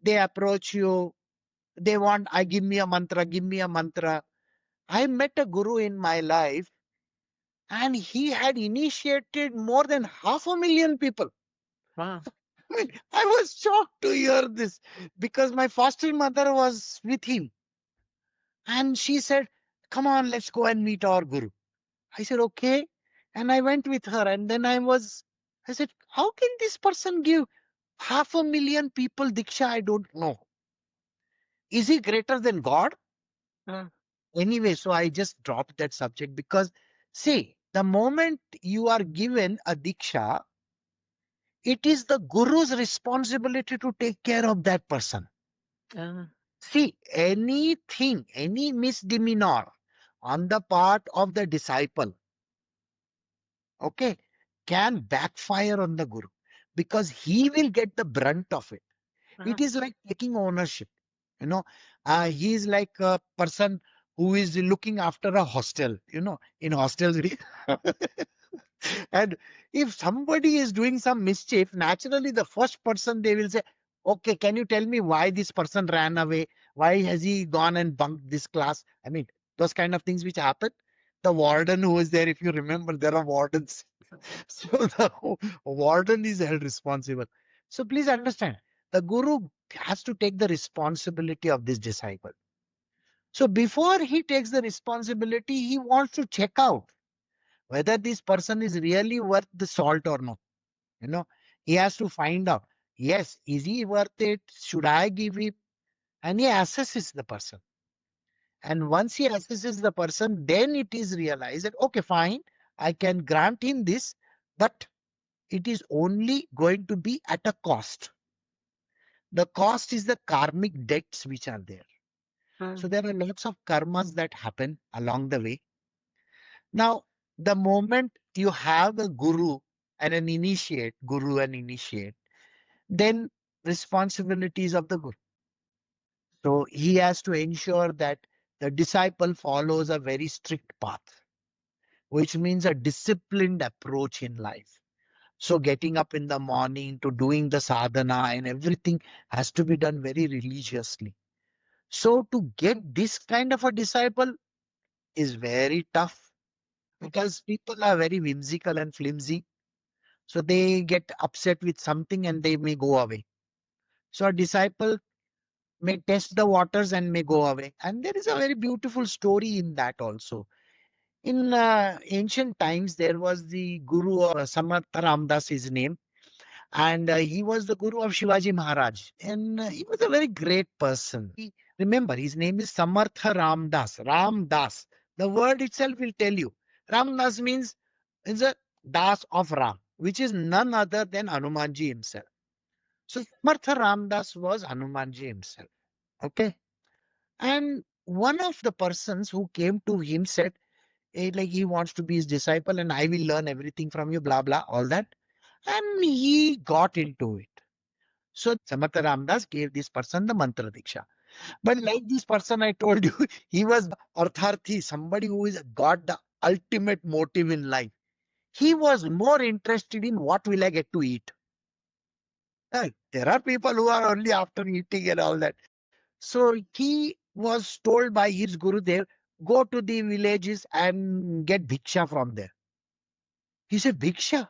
they approach you, they want, I give me a mantra, give me a mantra. I met a guru in my life and he had initiated more than 500,000 people. Wow. I mean, I was shocked to hear this because my foster mother was with him and she said, come on, let's go and meet our guru. I said, okay. And I went with her and then I said, how can this person give 500,000 people Diksha? I don't know. Is he greater than God? Mm. Anyway, so I just dropped that subject because, see, the moment you are given a Diksha, it is the Guru's responsibility to take care of that person. Uh, See, anything, any misdemeanor on the part of the disciple, okay, can backfire on the Guru. because he will get the brunt of it. It is like taking ownership. You know, he is like a person who is looking after a hostel. In hostels, and if somebody is doing some mischief, naturally the first person they will say, okay, can you tell me why this person ran away? Why has he gone and bunked this class? I mean, those kind of things which happen. The warden who is there, if you remember, there are wardens. So the warden is held responsible. So please understand, the guru has to take the responsibility of this disciple. So before he takes the responsibility, he wants to check out whether this person is really worth the salt or not. You know, he has to find out, yes, is he worth it? Should I give him? And he assesses the person. And once he assesses the person, then it is realized that, okay, fine, I can grant him this, but it is only going to be at a cost. The cost is the karmic debts which are there. So there are lots of karmas that happen along the way. Now, the moment you have a guru and an initiate, then responsibilities of the guru. So he has to ensure that the disciple follows a very strict path, which means a disciplined approach in life. So getting up in the morning to doing the sadhana and everything has to be done very religiously. So to get this kind of a disciple is very tough because people are very whimsical and flimsy. So they get upset with something and they may go away. So a disciple may test the waters and may go away. And there is a very beautiful story in that also. In ancient times, there was the Guru Samarth Ramdas, his name, and he was the Guru of Shivaji Maharaj. And he was a very great person. Remember, his name is Samarth Ramdas. Ramdas. The word itself will tell you. Ramdas means is a Das of Ram, which is none other than Hanumanji himself. So Samarth Ramdas was Hanumanji himself. Okay. And one of the persons who came to him said, hey, like he wants to be his disciple and I will learn everything from you, blah, blah, all that. And he got into it. So Samarth Ramdas gave this person the Mantra Diksha. But like this person I told you, he was Artharthi, somebody who is got the ultimate motive in life. He was more interested in what will I get to eat. There are people who are only after eating and all that. So he was told by his Gurudev, go to the villages and get bhiksha from there. He said, bhiksha?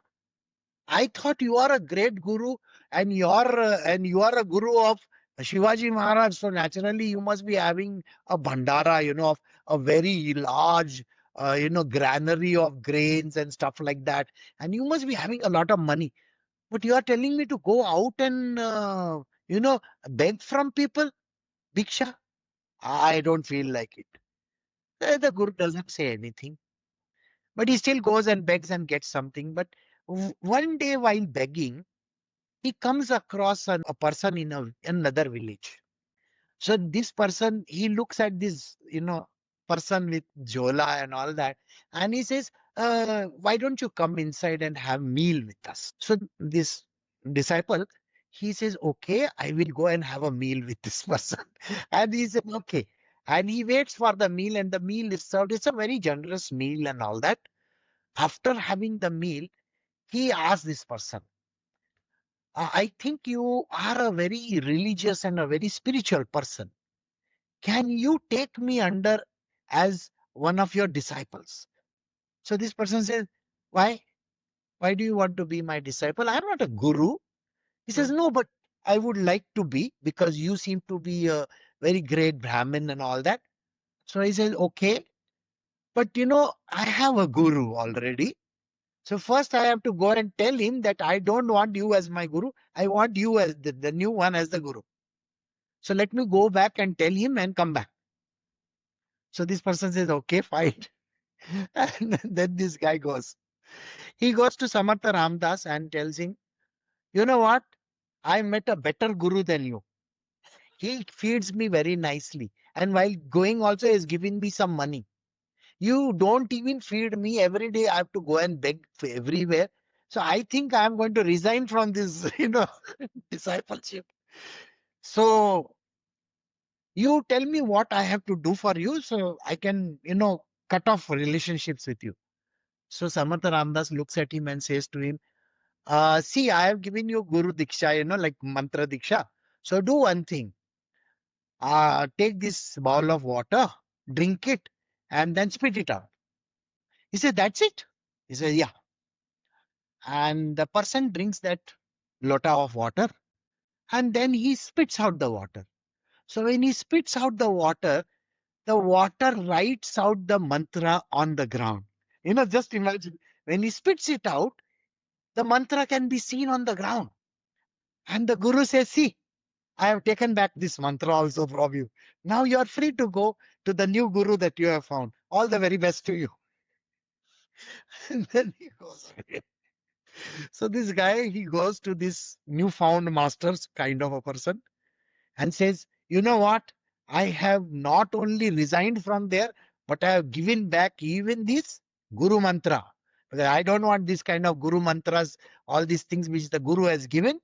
I thought you are a great guru and you are a guru of Shivaji Maharaj. So naturally you must be having a bhandara, of a very large, granary of grains and stuff like that. And you must be having a lot of money. But you are telling me to go out and, beg from people, bhiksha? I don't feel like it. The guru doesn't say anything, but he still goes and begs and gets something. But one day while begging, he comes across a person in another village. So this person, he looks at this, person with jola and all that, and he says, why don't you come inside and have meal with us? So this disciple, he says, okay, I will go and have a meal with this person. And he said, okay. And he waits for the meal and the meal is served. It's a very generous meal and all that. After having the meal, he asks this person, I think you are a very religious and a very spiritual person. Can you take me under as one of your disciples? So this person says, why? Why do you want to be my disciple? I'm not a guru. He says, no, but I would like to be because you seem to be a very great Brahmin and all that. So he says, okay, but I have a guru already. So first I have to go and tell him that I don't want you as my guru. I want you as the new one as the guru. So let me go back and tell him and come back. So this person says, okay, fine. And then this guy goes. He goes to Samarth Ramdas and tells him, you know what? I met a better guru than you. He feeds me very nicely. And while going also, he has given me some money. You don't even feed me every day. I have to go and beg for everywhere. So I think I'm going to resign from this, discipleship. So you tell me what I have to do for you so I can, cut off relationships with you. So Samarth Ramdas looks at him and says to him, see, I have given you Guru Diksha, like Mantra Diksha. So do one thing. Take this bowl of water, drink it, and then spit it out. He said, that's it? He said, yeah. And the person drinks that lota of water and then he spits out the water. So when he spits out the water writes out the mantra on the ground. Just imagine when he spits it out, the mantra can be seen on the ground. And the Guru says, see, I have taken back this mantra also from you. Now you are free to go to the new Guru that you have found. All the very best to you. And then he goes away. So this guy, he goes to this newfound masters kind of a person and says, you know what? I have not only resigned from there, but I have given back even this Guru mantra. Because I don't want this kind of Guru mantras, all these things which the Guru has given.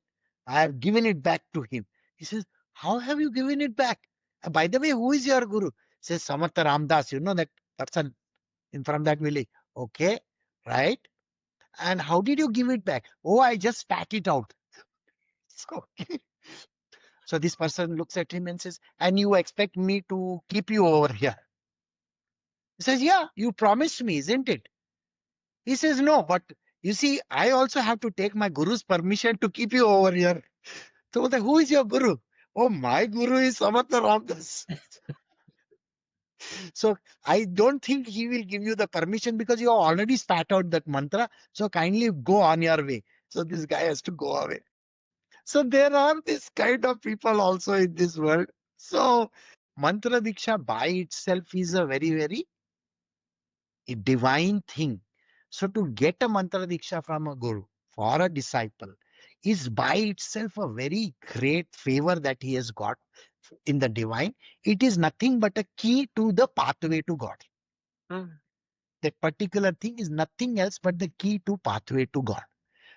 I have given it back to him. He says, how have you given it back? By the way, who is your Guru? He says, Samarth Ramdas, that person in from that village. Okay, right? And how did you give it back? Oh, I just spat it out. So, so this person looks at him and says, and you expect me to keep you over here? He says, yeah, you promised me, isn't it? He says, no, but you see, I also have to take my Guru's permission to keep you over here. So who is your Guru? Oh, my Guru is Samarth Ramdas. So I don't think he will give you the permission because you already spat out that mantra. So kindly go on your way. So this guy has to go away. So there are this kind of people also in this world. So Mantra Diksha by itself is a very, very divine thing. So to get a Mantra Diksha from a Guru for a disciple is by itself a very great favor that he has got in the divine. It is nothing but a key to the pathway to God. Mm. That particular thing is nothing else but the key to pathway to God.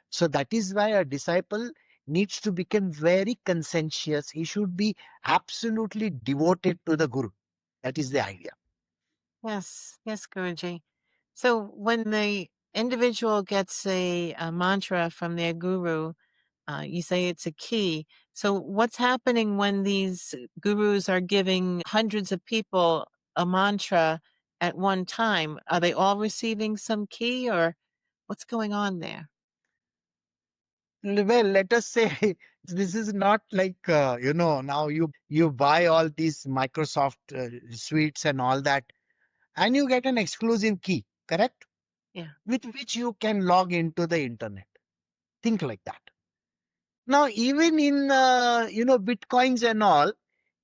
So that is why a disciple needs to become very conscientious. He should be absolutely devoted to the Guru. That is the idea. Yes, yes, Guruji. So when the individual gets a mantra from their guru, you say it's a key. So what's happening when these gurus are giving hundreds of people a mantra at one time? Are they all receiving some key or what's going on there? Well, let us say this is not like, now you buy all these Microsoft suites and all that, and you get an exclusive key, correct? Yeah. With which you can log into the internet. Think like that. Now, even in, Bitcoins and all,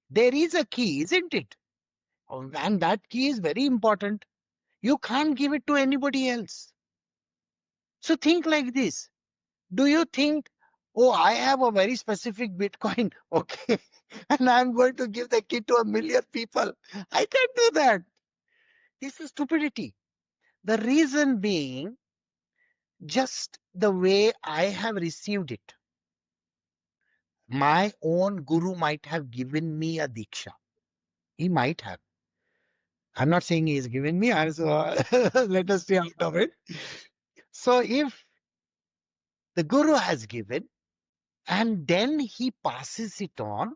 there is a key, isn't it? And that key is very important. You can't give it to anybody else. So think like this. Do you think, oh, I have a very specific Bitcoin, okay, and I'm going to give the key to 1 million people? I can't do that. This is stupidity. The reason being, just the way I have received it. My own Guru might have given me a Diksha. He might have. I'm not saying he has given me, let us stay out of it. So if the Guru has given and then he passes it on,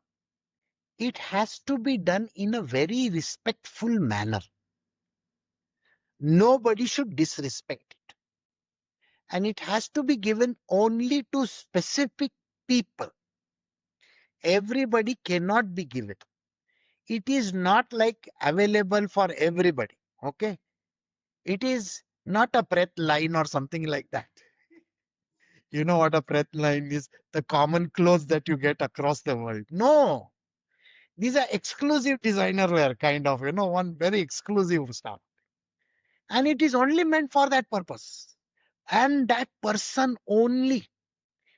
it has to be done in a very respectful manner. Nobody should disrespect it. And it has to be given only to specific people. Everybody cannot be given. It is not like available for everybody. Okay. It is not a breath line or something like that. You know what a breath line is? The common clothes that you get across the world. No. These are exclusive designer wear, kind of, one very exclusive stuff. And it is only meant for that purpose. And that person only.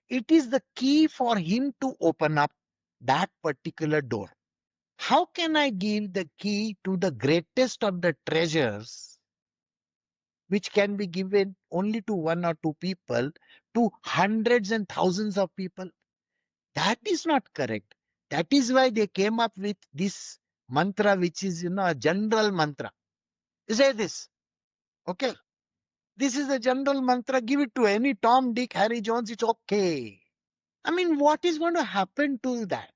It is the key for him to open up that particular door. How can I give the key to the greatest of the treasures, which can be given only to one or two people, to hundreds and thousands of people. That is not correct. That is why they came up with this mantra, which is, a general mantra. You say this, okay? This is a general mantra. Give it to any Tom, Dick, Harry, Jones. It's okay. I mean, what is going to happen to that?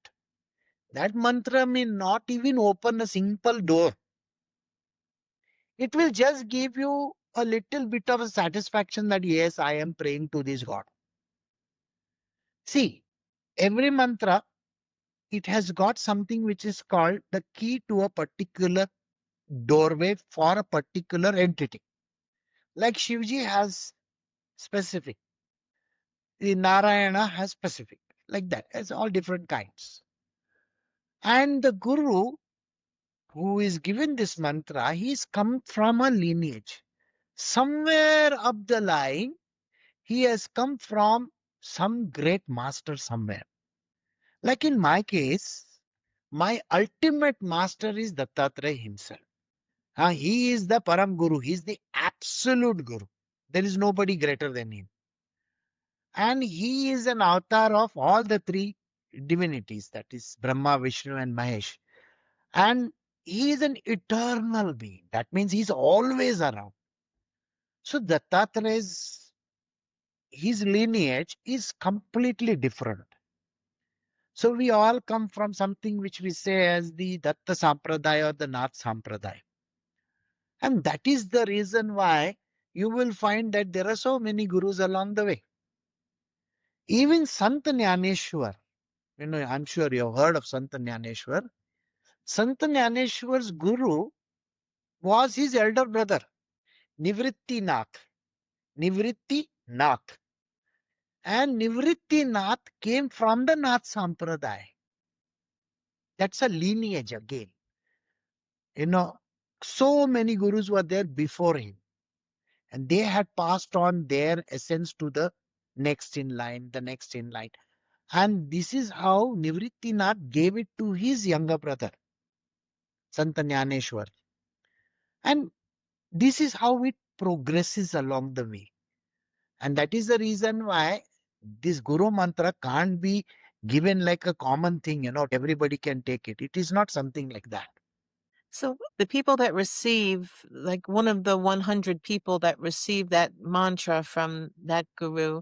That mantra may not even open a simple door. It will just give you a little bit of a satisfaction that yes, I am praying to this God. See, every mantra, it has got something which is called the key to a particular doorway for a particular entity. Like Shivji has specific, the Narayana has specific, like that. It's all different kinds. And the Guru who is given this mantra, he's come from a lineage. Somewhere up the line, he has come from some great master somewhere. Like in my case, my ultimate master is Dattatreya himself. He is the Param Guru. He is the absolute Guru. There is nobody greater than him. And he is an avatar of all the three divinities, that is Brahma, Vishnu and Mahesh. And he is an eternal being. That means he's always around. So Dattatraya's, his lineage is completely different. So we all come from something which we say as the Datta Sampradaya or the Nath Sampradaya. And that is the reason why you will find that there are so many gurus along the way. Even Sant Jnaneshwar, I'm sure you have heard of Sant Jnaneshwar. Sant Jnaneshwar's guru was his elder brother, Nivritti Nath. Nivritti Nath. And Nivritti Nath came from the Nath Sampradaya. That's a lineage again. So many gurus were there before him. And they had passed on their essence to the next in line, the next in line. And this is how Nivritti Nath gave it to his younger brother, Sant Jnaneshwar. And this is how it progresses along the way. And that is the reason why this Guru Mantra can't be given like a common thing, everybody can take it. It is not something like that. So the people that receive, like one of the 100 people that receive that mantra from that guru,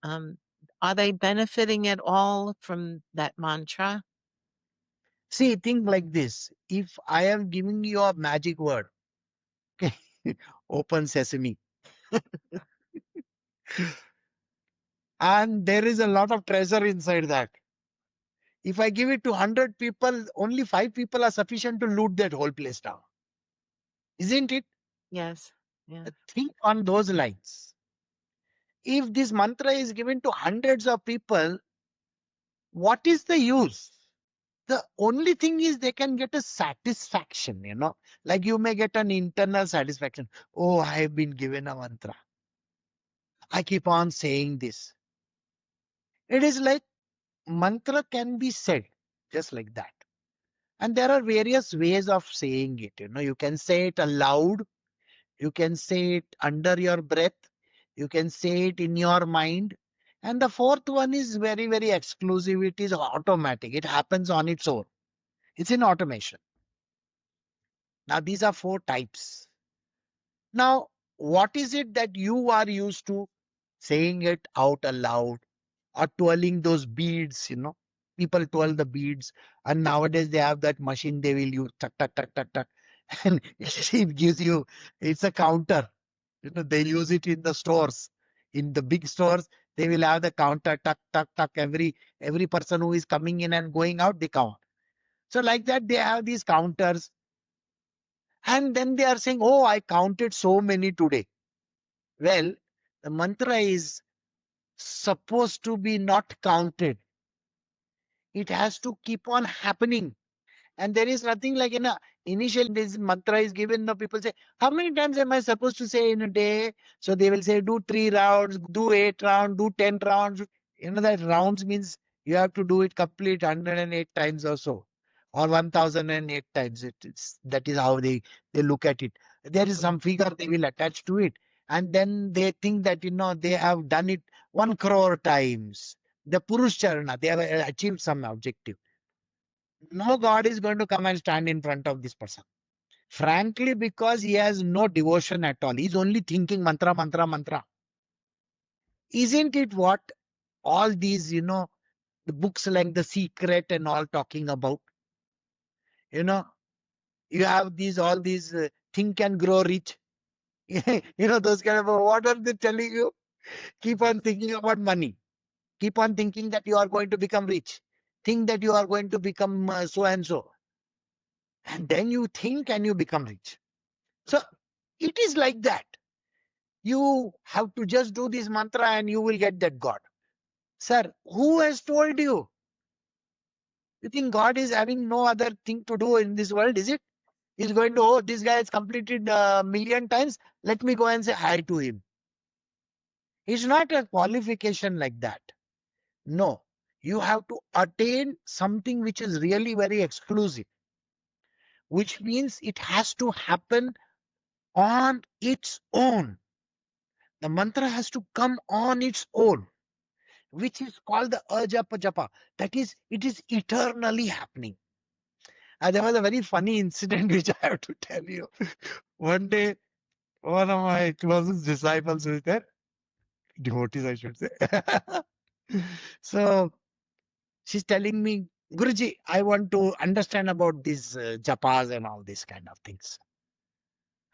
are they benefiting at all from that mantra? See, think like this. If I am giving you a magic word, okay, open sesame, and there is a lot of treasure inside that. If I give it to 100 people, only 5 people are sufficient to loot that whole place down. Isn't it? Yes. Yeah. Think on those lines. If this mantra is given to hundreds of people, what is the use? The only thing is they can get a satisfaction, like you may get an internal satisfaction. Oh, I have been given a mantra. I keep on saying this. It is like mantra can be said just like that. And there are various ways of saying it. You can say it aloud. You can say it under your breath. You can say it in your mind. And the fourth one is very, very exclusive. It is automatic. It happens on its own. It's in automation. Now, these are 4 types. Now, what is it that you are used to saying it out aloud or twirling those beads, People twirl the beads, and nowadays they have that machine they will use, tuck, tuck, tuck, tuck, tuck. And it gives you, it's a counter. They use it in the stores. In the big stores, they will have the counter, tuck, tuck, tuck. Every person who is coming in and going out, they count. So like that, they have these counters. And then they are saying, oh, I counted so many today. Well, the mantra is supposed to be not counted. It has to keep on happening. And there is nothing like initially this mantra is given. Now people say, how many times am I supposed to say in a day? So they will say, do 3 rounds, do 8 rounds, do 10 rounds. That rounds means you have to do it complete 108 times or so, or 1008 times. That is how they look at it. There is some figure they will attach to it. And then they think that, they have done it 1 crore times. The Purush Charana, they have achieved some objective. No God is going to come and stand in front of this person. Frankly, because he has no devotion at all. He's only thinking mantra, mantra, mantra. Isn't it what all these, the books like The Secret and all talking about? You know, you have all these think and grow rich. Those kind of, what are they telling you? Keep on thinking about money. Keep on thinking that you are going to become rich. Think that you are going to become so and so. And then you think and you become rich. So it is like that. You have to just do this mantra and you will get that God. Sir, who has told you? You think God is having no other thing to do in this world, is it? He's going to, oh, this guy has completed a million times. Let me go and say hi to him. It's not a qualification like that. No. You have to attain something which is really very exclusive, which means it has to happen on its own. The mantra has to come on its own, which is called the Ajapa Japa. That is, it is eternally happening. And there was a very funny incident which I have to tell you. One day, one of my closest disciples was there, devotees, I should say. So she's telling me, Guruji, I want to understand about these japas and all these kind of things.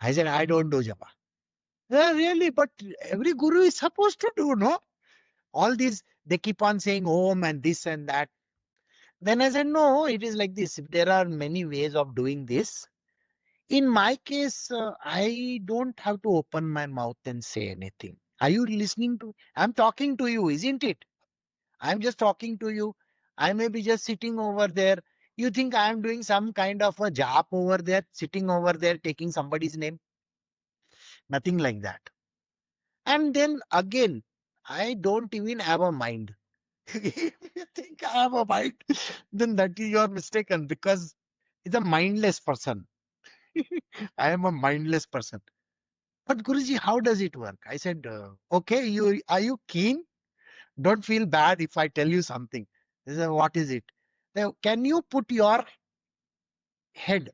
I said, I don't do japa. Yeah, really, but every guru is supposed to do, no? All these, they keep on saying Om and this and that. Then I said, no, it is like this. There are many ways of doing this. In my case, I don't have to open my mouth and say anything. Are you listening to? I'm talking to you, isn't it? I'm just talking to you. I may be just sitting over there. You think I'm doing some kind of a jap over there, sitting over there, taking somebody's name? Nothing like that. And then again, I don't even have a mind. If you think I have a mind, then that is your mistaken, because it's a mindless person. I am a mindless person. But Guruji, how does it work? I said, okay, are you keen? Don't feel bad if I tell you something. They said, what is it? Now, can you put your head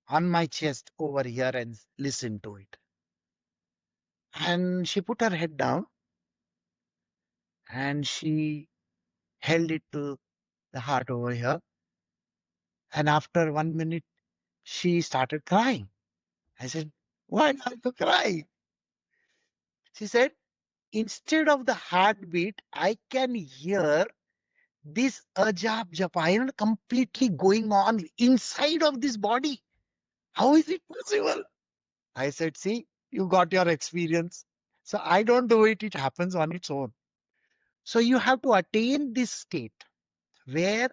on my chest over here and listen to it? And she put her head down and she held it to the heart over here. And after 1 minute, she started crying. I said, why are you crying? She said, instead of the heartbeat, I can hear this Ajapa Japa completely going on inside of this body. How is it possible? I said, see, you got your experience. So I don't do it, it happens on its own. So you have to attain this state where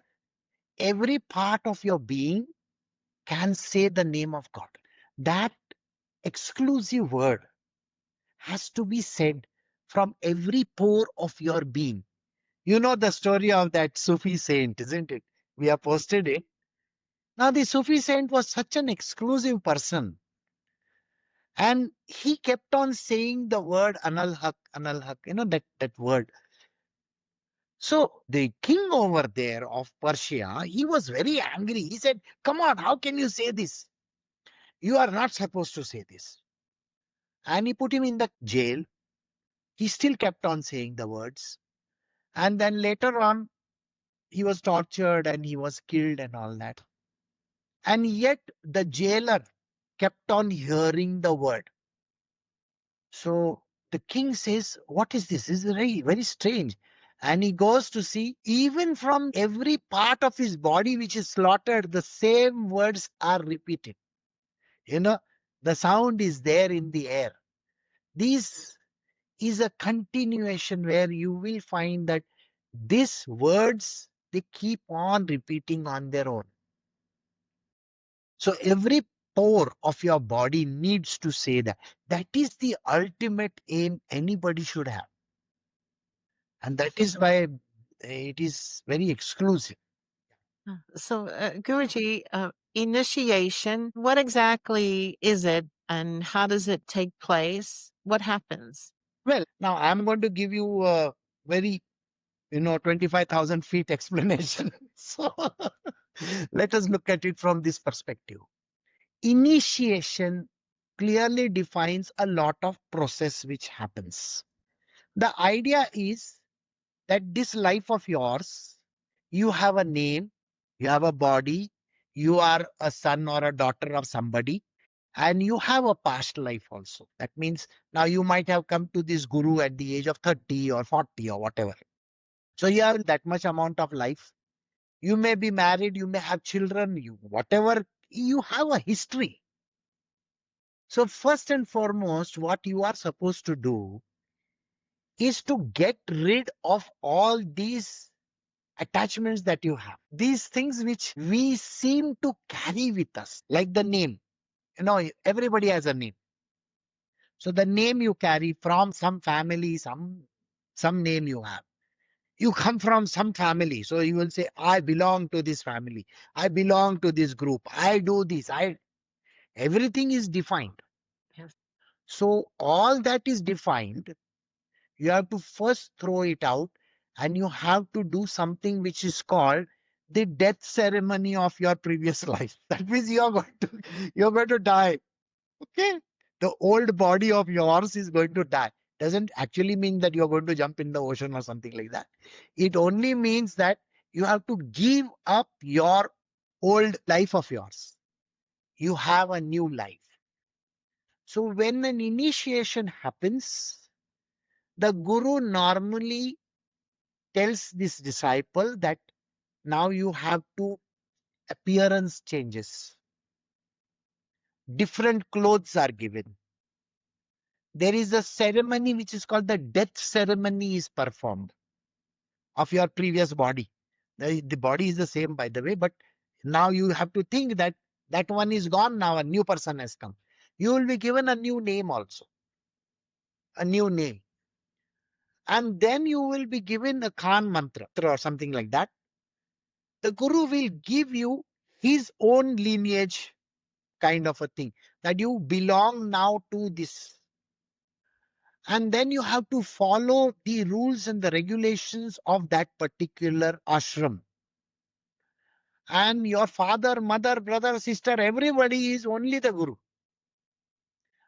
every part of your being can say the name of God. That exclusive word has to be said from every pore of your being. You know the story of that Sufi saint, isn't it? We have posted it. Now, the Sufi saint was such an exclusive person. And he kept on saying the word Analhaq, Analhaq, that word. So the king over there of Persia, he was very angry. He said, come on, how can you say this? You are not supposed to say this. And he put him in the jail. He still kept on saying the words. And then later on, he was tortured and he was killed and all that. And yet the jailer kept on hearing the word. So the king says, what is this? This is very, very strange. And he goes to see, even from every part of his body which is slaughtered, the same words are repeated. The sound is there in the air. This is a continuation where you will find that these words, they keep on repeating on their own. So every pore of your body needs to say that. That is the ultimate aim anybody should have. And that is why it is very exclusive. So, Guruji, initiation, what exactly is it? And how does it take place? What happens? Well, now I'm going to give you a very, 25,000 feet explanation. So let us look at it from this perspective. Initiation clearly defines a lot of process which happens. The idea is that this life of yours, you have a name, you have a body, you are a son or a daughter of somebody, and you have a past life also. That means now you might have come to this guru at the age of 30 or 40 or whatever. So you have that much amount of life. You may be married, you may have children, you whatever, you have a history. So first and foremost, what you are supposed to do is to get rid of all these attachments that you have. These things which we seem to carry with us, like the name. Everybody has a name. So the name you carry from some family, some name you have. You come from some family. So you will say, I belong to this family. I belong to this group. I do this. Everything is defined. Yes. So all that is defined, you have to first throw it out, and you have to do something which is called the death ceremony of your previous life. That means you're going to die. Okay. The old body of yours is going to die. Doesn't actually mean that you're going to jump in the ocean or something like that. It only means that you have to give up your old life of yours. You have a new life. So when an initiation happens, the guru normally tells this disciple that now you have to appearance changes. Different clothes are given. There is a ceremony which is called the death ceremony is performed of your previous body. The body is the same, by the way, but now you have to think that that one is gone. Now a new person has come. You will be given a new name also, a new name. And then you will be given a Khan mantra or something like that. The guru will give you his own lineage kind of a thing, that you belong now to this. And then you have to follow the rules and the regulations of that particular ashram. And your father, mother, brother, sister, everybody is only the guru.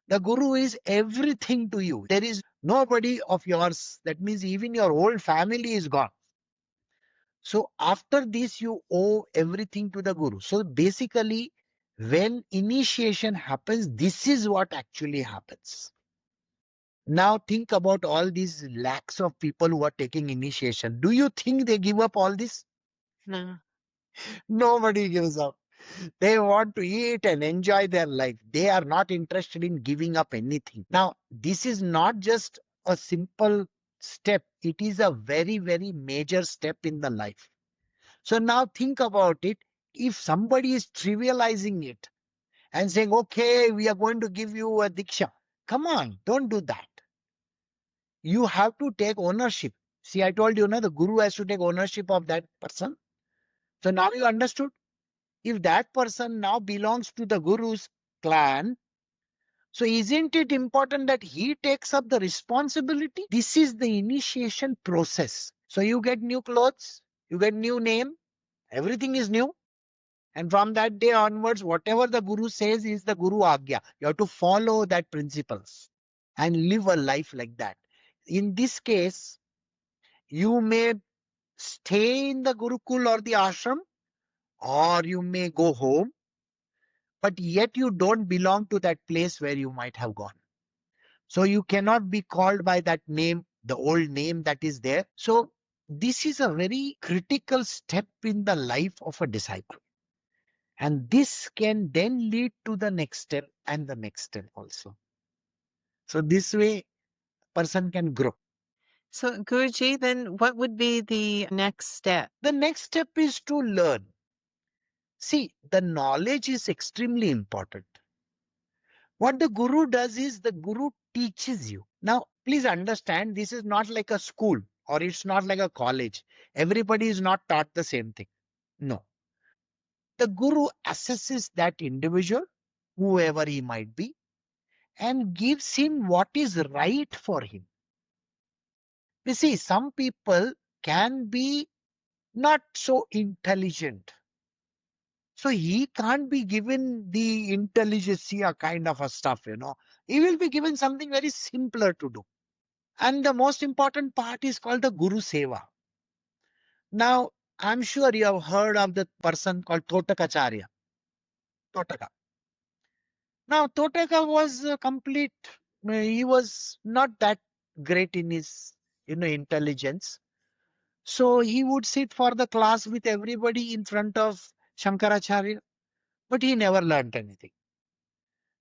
The guru is everything to you. There is nobody of yours. That means even your whole family is gone. So after this, you owe everything to the guru. So basically, when initiation happens, this is what actually happens. Now think about all these lakhs of people who are taking initiation. Do you think they give up all this? No. Nobody gives up. They want to eat and enjoy their life. They are not interested in giving up anything. Now, this is not just a simple step. It is a very, very major step in the life. So now think about it. If somebody is trivializing it and saying, okay, we are going to give you a Diksha. Come on, don't do that. You have to take ownership. See, I told you, the guru has to take ownership of that person. So now you understood. If that person now belongs to the guru's clan, so isn't it important that he takes up the responsibility? This is the initiation process. So you get new clothes, you get new name, everything is new. And from that day onwards, whatever the guru says is the guru agya. You have to follow that principles and live a life like that. In this case, you may stay in the Gurukul or the ashram, or you may go home, but yet you don't belong to that place where you might have gone. So you cannot be called by that name, the old name that is there. So this is a very critical step in the life of a disciple. And this can then lead to the next step and the next step also. So this way, person can grow. So, Guruji, then what would be the next step? The next step is to learn. See, the knowledge is extremely important. What the guru does is the guru teaches you. Now, please understand, this is not like a school or it's not like a college. Everybody is not taught the same thing. No. The guru assesses that individual, whoever he might be, and gives him what is right for him. You see, some people can be not so intelligent. So he can't be given the intelligentsia kind of a stuff. He will be given something very simpler to do. And the most important part is called the Guru Seva. Now, I'm sure you have heard of the person called Totakacharya. Totaka. Now, Totaka was complete. He was not that great in his, intelligence. So he would sit for the class with everybody in front of Shankaracharya, but he never learnt anything.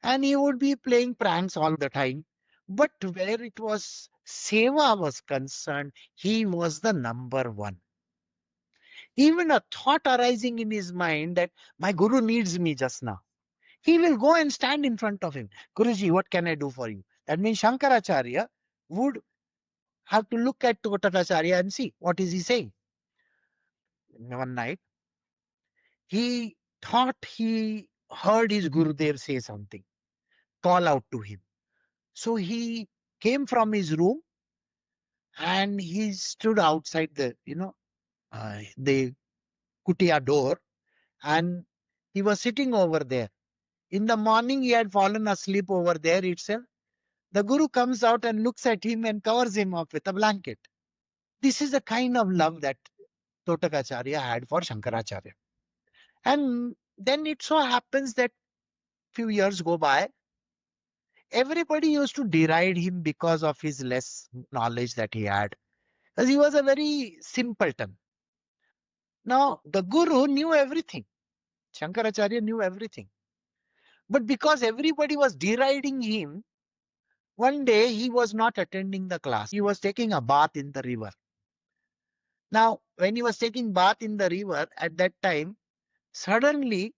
And he would be playing pranks all the time. But where it was Seva was concerned, he was the number one. Even a thought arising in his mind that my Guru needs me just now, he will go and stand in front of him. Guruji, what can I do for you? That means Shankaracharya would have to look at Totakacharya and see what is he saying. One night, he thought he heard his Gurudev say something, call out to him. So he came from his room and he stood outside the kutia door, and he was sitting over there. In the morning, he had fallen asleep over there itself. The Guru comes out and looks at him and covers him up with a blanket. This is the kind of love that Totakacharya had for Shankaracharya. And then it so happens that few years go by, everybody used to deride him because of his less knowledge that he had. Because he was a very simpleton. Now, the Guru knew everything. Shankaracharya knew everything. But because everybody was deriding him, one day he was not attending the class. He was taking a bath in the river. Now, when he was taking bath in the river at that time, suddenly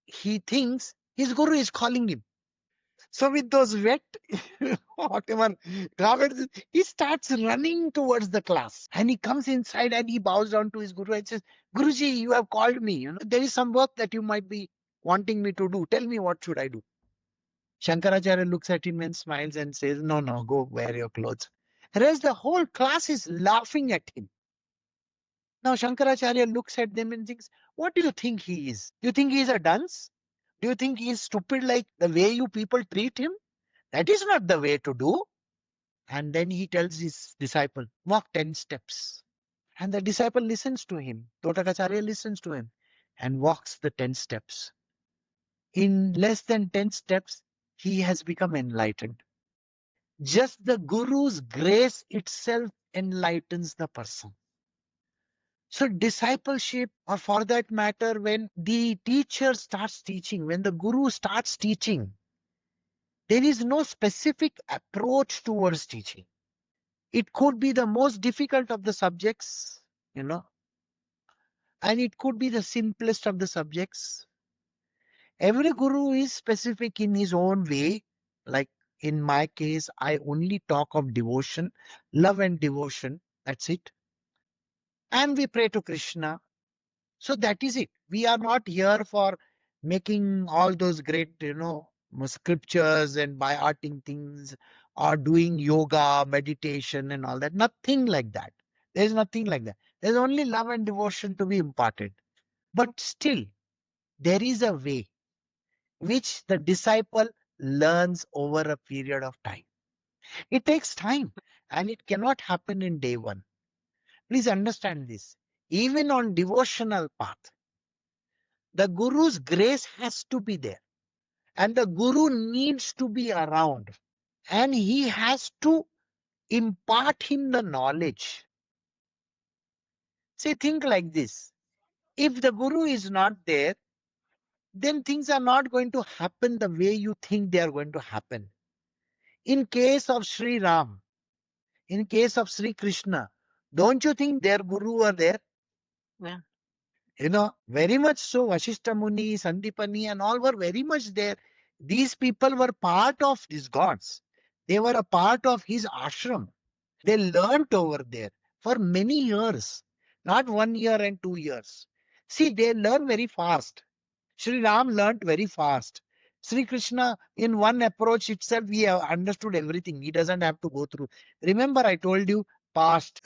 he thinks his Guru is calling him. So with those wet, whatever garments, he starts running towards the class. And he comes inside and he bows down to his Guru and says, Guruji, you have called me. There is some work that you might be wanting me to do. Tell me, what should I do? Shankaracharya looks at him and smiles and says, no, go wear your clothes. Whereas the whole class is laughing at him. Now Shankaracharya looks at them and thinks, what do you think he is? Do you think he is a dunce? Do you think he is stupid like the way you people treat him? That is not the way to do. And then he tells his disciple, walk 10 steps. And the disciple listens to him. Totakacharya listens to him and walks the 10 steps. In less than 10 steps, he has become enlightened. Just the Guru's grace itself enlightens the person. So discipleship, or for that matter, when the teacher starts teaching, when the Guru starts teaching, there is no specific approach towards teaching. It could be the most difficult of the subjects, and it could be the simplest of the subjects. Every Guru is specific in his own way. Like in my case, I only talk of devotion, love and devotion. That's it. And we pray to Krishna. So that is it. We are not here for making all those great, scriptures and by arting things or doing yoga, meditation and all that. Nothing like that. There's nothing like that. There's only love and devotion to be imparted. But still, there is a way which the disciple learns over a period of time. It takes time and it cannot happen in day one. Please understand this. Even on devotional path, the Guru's grace has to be there. And the Guru needs to be around. And he has to impart him the knowledge. See, think like this. If the Guru is not there, then things are not going to happen the way you think they are going to happen. In case of Sri Ram, in case of Sri Krishna, don't you think their Guru were there? Yeah. Very much so. Vashishta Muni, Sandipani and all were very much there. These people were part of these gods. They were a part of his ashram. They learnt over there for many years, not 1 year and 2 years. See, they learn very fast. Sri Ram learnt very fast. Sri Krishna, in one approach itself, he have understood everything. He doesn't have to go through. Remember, I told you past.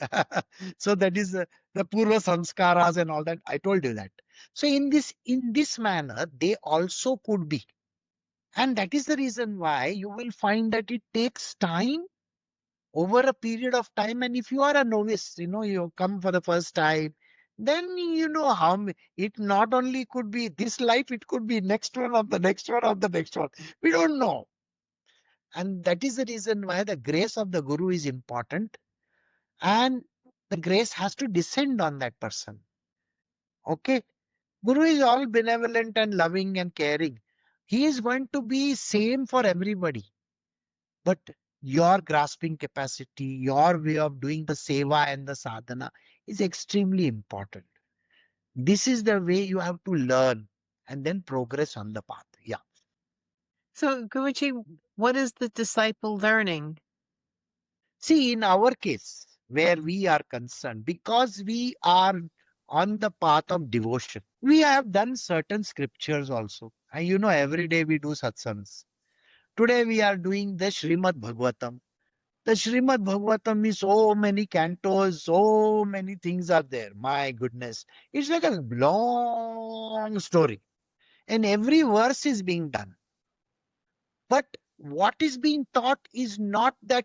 So that is the Purva Samskaras and all that. I told you that. So in this manner, they also could be. And that is the reason why you will find that it takes time, over a period of time. And if you are a novice, you come for the first time, then you know it not only could be this life, it could be next one, or the next one, or the next one. We don't know. And that is the reason why the grace of the Guru is important. And the grace has to descend on that person. Okay. Guru is all benevolent and loving and caring. He is going to be same for everybody. But your grasping capacity, your way of doing the seva and the sadhana is extremely important. This is the way you have to learn and then progress on the path. Yeah. So, Guruji, what is the disciple learning? See, in our case, where we are concerned, because we are on the path of devotion, we have done certain scriptures also. And every day we do satsangs. Today we are doing the Srimad Bhagavatam. The Srimad Bhagavatam is so many cantos, so many things are there. My goodness. It's like a long story. And every verse is being done. But what is being taught is not that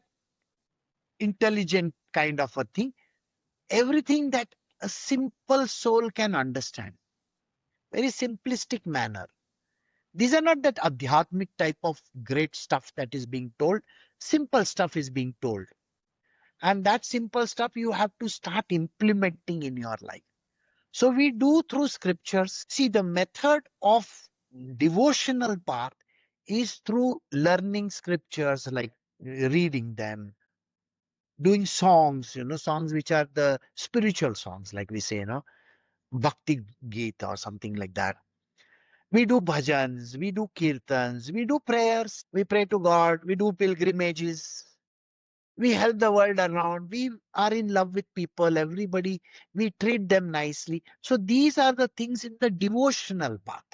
intelligent kind of a thing. Everything that a simple soul can understand. Very simplistic manner. These are not that adhyatmic type of great stuff that is being told. Simple stuff is being told. And that simple stuff you have to start implementing in your life. So we do through scriptures. See, the method of devotional path is through learning scriptures, like reading them, doing songs, songs which are the spiritual songs, like we say, Bhakti Gita or something like that. We do bhajans, we do kirtans, we do prayers, we pray to God, we do pilgrimages. We help the world around. We are in love with people, everybody. We treat them nicely. So these are the things in the devotional path.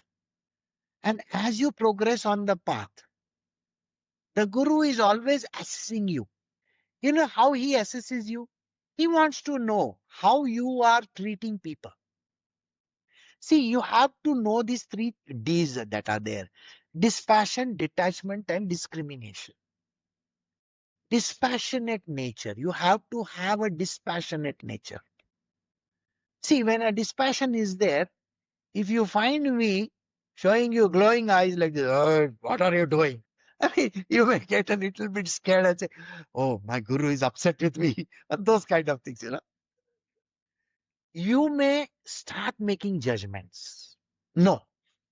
And as you progress on the path, the Guru is always assessing you. You know how he assesses you? He wants to know how you are treating people. See, you have to know these 3 D's that are there: dispassion, detachment, and discrimination. Dispassionate nature. You have to have a dispassionate nature. See, when a dispassion is there, if you find me showing you glowing eyes like this, "Oh, what are you doing?" I mean, you may get a little bit scared and say, "Oh, my Guru is upset with me," and those kind of things, You may start making judgments. No,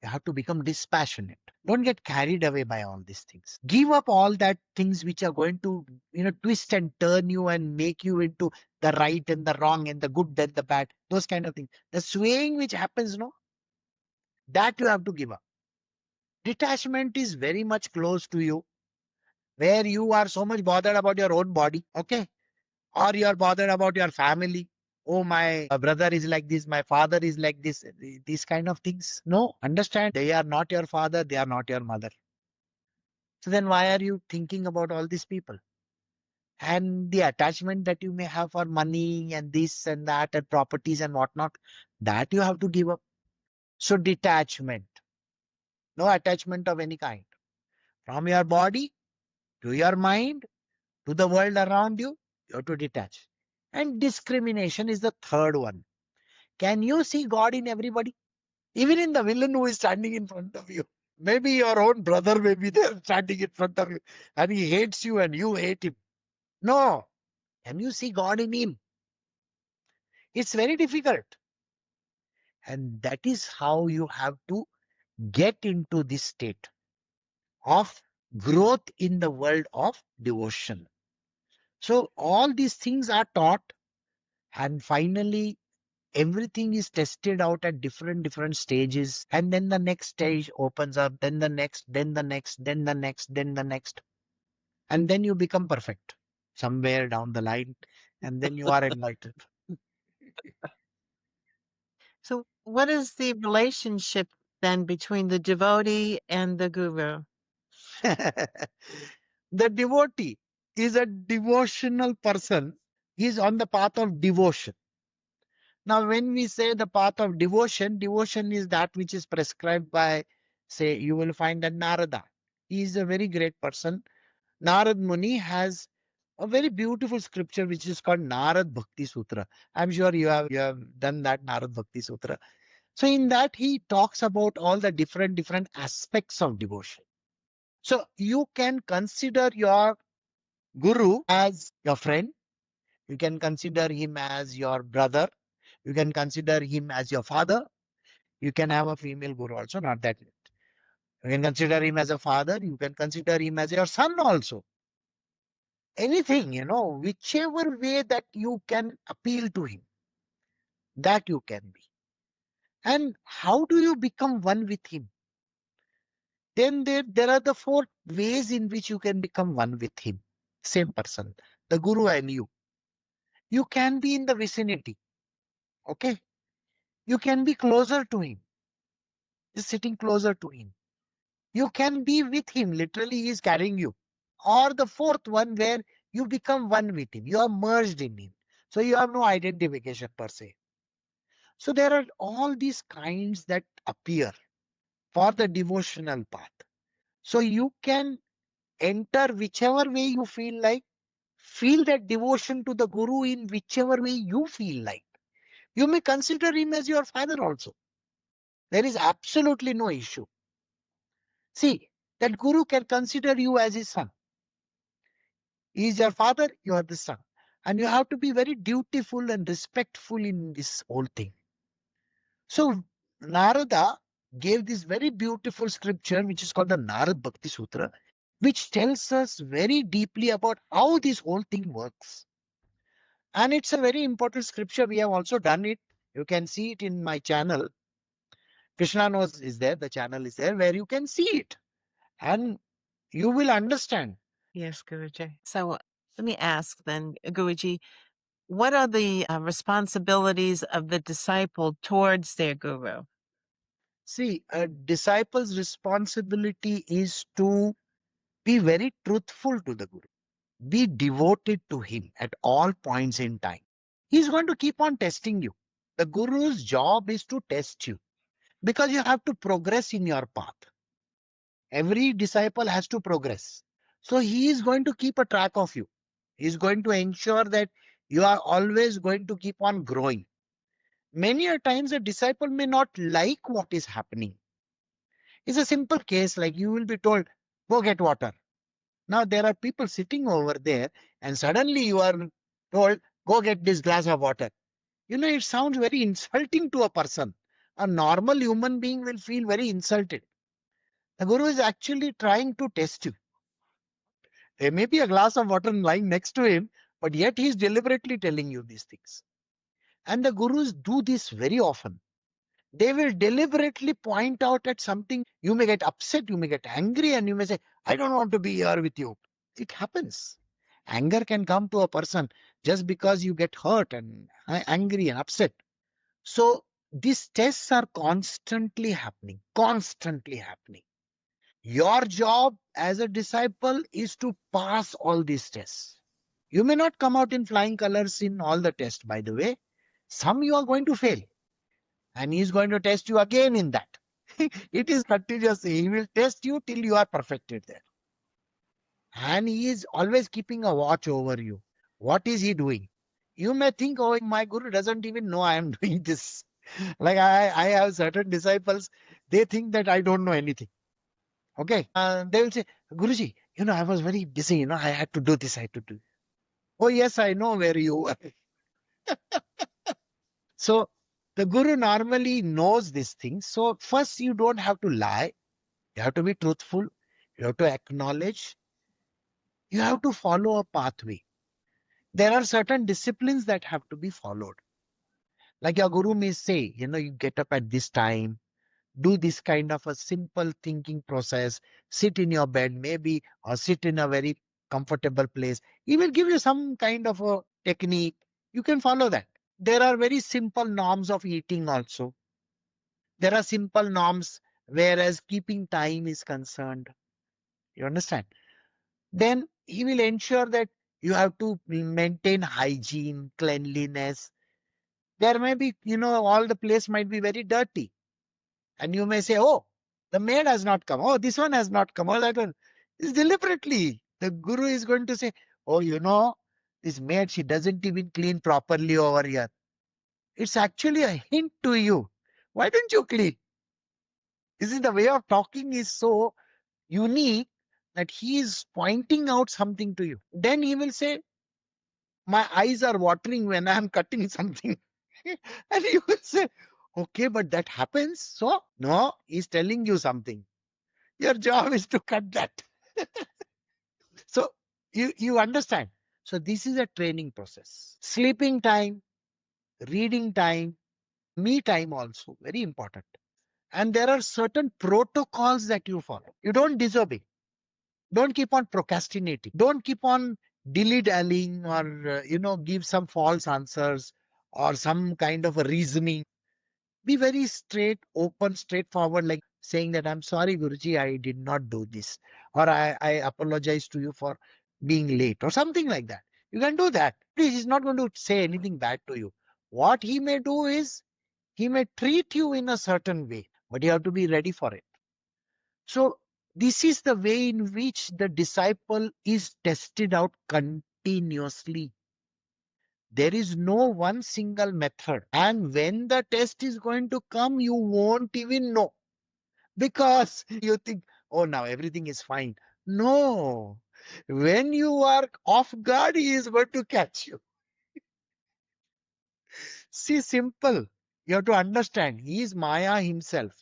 you have to become dispassionate. Don't get carried away by all these things. Give up all that things which are going to, twist and turn you and make you into the right and the wrong and the good and the bad. Those kind of things. The swaying which happens, that you have to give up. Detachment is very much close to you, where you are so much bothered about your own body, okay? Or you are bothered about your family. Oh, my brother is like this, my father is like this, these kind of things. No, understand, they are not your father, they are not your mother. So then why are you thinking about all these people? And the attachment that you may have for money and this and that and properties and whatnot, that you have to give up. So detachment, no attachment of any kind. From your body to your mind to the world around you, you have to detach. And discrimination is the third one. Can you see God in everybody? Even in the villain who is standing in front of you. Maybe your own brother may be there standing in front of you and he hates you and you hate him. No. Can you see God in him? It's very difficult. And that is how you have to get into this state of growth in the world of devotion. So all these things are taught, and finally everything is tested out at different stages, and then the next stage opens up, then the next, then the next, then the next, then the next, and then you become perfect somewhere down the line, and then you are enlightened. So, what is the relationship then between the devotee and the guru? The devotee is a devotional person. He is on the path of devotion. Now, when we say the path of devotion, devotion is that which is prescribed by, say, you will find that Narada. He is a very great person. Narad Muni has a very beautiful scripture which is called Narad Bhakti Sutra. I'm sure you have done that Narad Bhakti Sutra. So in that he talks about all the different aspects of devotion. So you can consider your guru as your friend. You can consider him as your brother. You can consider him as your father. You can have a female guru also, not that. You can consider him as a father. You can consider him as your son also. Anything, whichever way that you can appeal to him, that you can be. And how do you become one with him? Then there are the four ways in which you can become one with him. Same person, the guru and you. You can be in the vicinity. Okay. You can be closer to him, just sitting closer to him. You can be with him, literally he is carrying you. Or the fourth one where you become one with him. You are merged in him. So you have no identification per se. So there are all these kinds that appear for the devotional path. So you can enter whichever way you feel like, feel that devotion to the guru in whichever way you feel like. You may consider him as your father also. There is absolutely no issue. See, that guru can consider you as his son. He is your father, you are the son. And you have to be very dutiful and respectful in this whole thing. So Narada gave this very beautiful scripture, which is called the Narad Bhakti Sutra, which tells us very deeply about how this whole thing works. And it's a very important scripture. We have also done it. You can see it in my channel. Krishna knows is there. The channel is there where you can see it. And you will understand. Yes, Guruji. So let me ask then, Guruji, what are the responsibilities of the disciple towards their guru? See, a disciple's responsibility is to be very truthful to the Guru. Be devoted to him at all points in time. He's going to keep on testing you. The Guru's job is to test you because you have to progress in your path. Every disciple has to progress. So he is going to keep a track of you. He is going to ensure that you are always going to keep on growing. Many a times a disciple may not like what is happening. It's a simple case like you will be told, go get water. Now there are people sitting over there and suddenly you are told, go get this glass of water. It sounds very insulting to a person. A normal human being will feel very insulted. The Guru is actually trying to test you. There may be a glass of water lying next to him, but yet he is deliberately telling you these things. And the Gurus do this very often. They will deliberately point out at something. You may get upset, you may get angry, and you may say, I don't want to be here with you. It happens. Anger can come to a person just because you get hurt and angry and upset. So these tests are constantly happening, constantly happening. Your job as a disciple is to pass all these tests. You may not come out in flying colors in all the tests, by the way. Some you are going to fail. And he is going to test you again in that. It is continuous. He will test you till you are perfected there. And he is always keeping a watch over you. What is he doing? You may think, oh, my guru doesn't even know I am doing this. Like I have certain disciples, they think that I don't know anything. Okay. They will say, Guruji, I was very busy, I had to do this, I had to do. Oh, yes, I know where you were. So the guru normally knows these things. So first you don't have to lie. You have to be truthful. You have to acknowledge. You have to follow a pathway. There are certain disciplines that have to be followed. Like your guru may say, you get up at this time, do this kind of a simple thinking process, sit in your bed maybe, or sit in a very comfortable place. He will give you some kind of a technique. You can follow that. There are very simple norms of eating also. There are simple norms whereas keeping time is concerned. You understand? Then he will ensure that you have to maintain hygiene, cleanliness. There may be, all the place might be very dirty. And you may say, oh, the maid has not come. Oh, this one has not come. Oh, that one. It's deliberately. The guru is going to say, oh, this maid, she doesn't even clean properly over here. It's actually a hint to you. Why don't you clean? This is the way of talking is so unique that he is pointing out something to you. Then he will say, my eyes are watering when I am cutting something. And you will say, okay, but that happens. So, no, he's telling you something. Your job is to cut that. So, you understand. So, this is a training process. Sleeping time, reading time, me time also, very important. And there are certain protocols that you follow. You don't disobey. Don't keep on procrastinating. Don't keep on dilly-dallying or, give some false answers or some kind of a reasoning. Be very straight, open, straightforward, like saying that I'm sorry, Guruji, I did not do this. Or I apologize to you for being late or something like that. You can do that. Please, he's not going to say anything bad to you. What he may do is he may treat you in a certain way, but you have to be ready for it. So this is the way in which the disciple is tested out continuously. There is no one single method. And when the test is going to come, you won't even know. Because you think, oh, now everything is fine. No. When you are off guard, he is going to catch you. See, simple. You have to understand. He is Maya himself.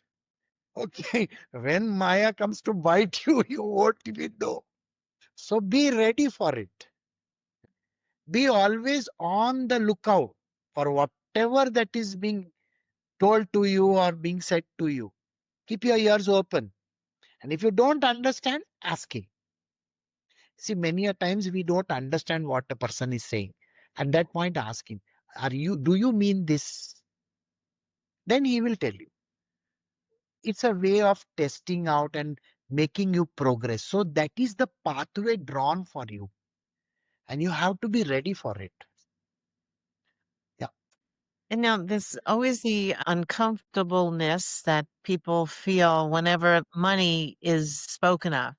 Okay. When Maya comes to bite you, you won't even know. So be ready for it. Be always on the lookout for whatever that is being told to you or being said to you. Keep your ears open. And if you don't understand, ask him. See, many a times we don't understand what a person is saying. At that point, ask him, do you mean this? Then he will tell you. It's a way of testing out and making you progress. So that is the pathway drawn for you. And you have to be ready for it. Yeah. And now there's always the uncomfortableness that people feel whenever money is spoken of.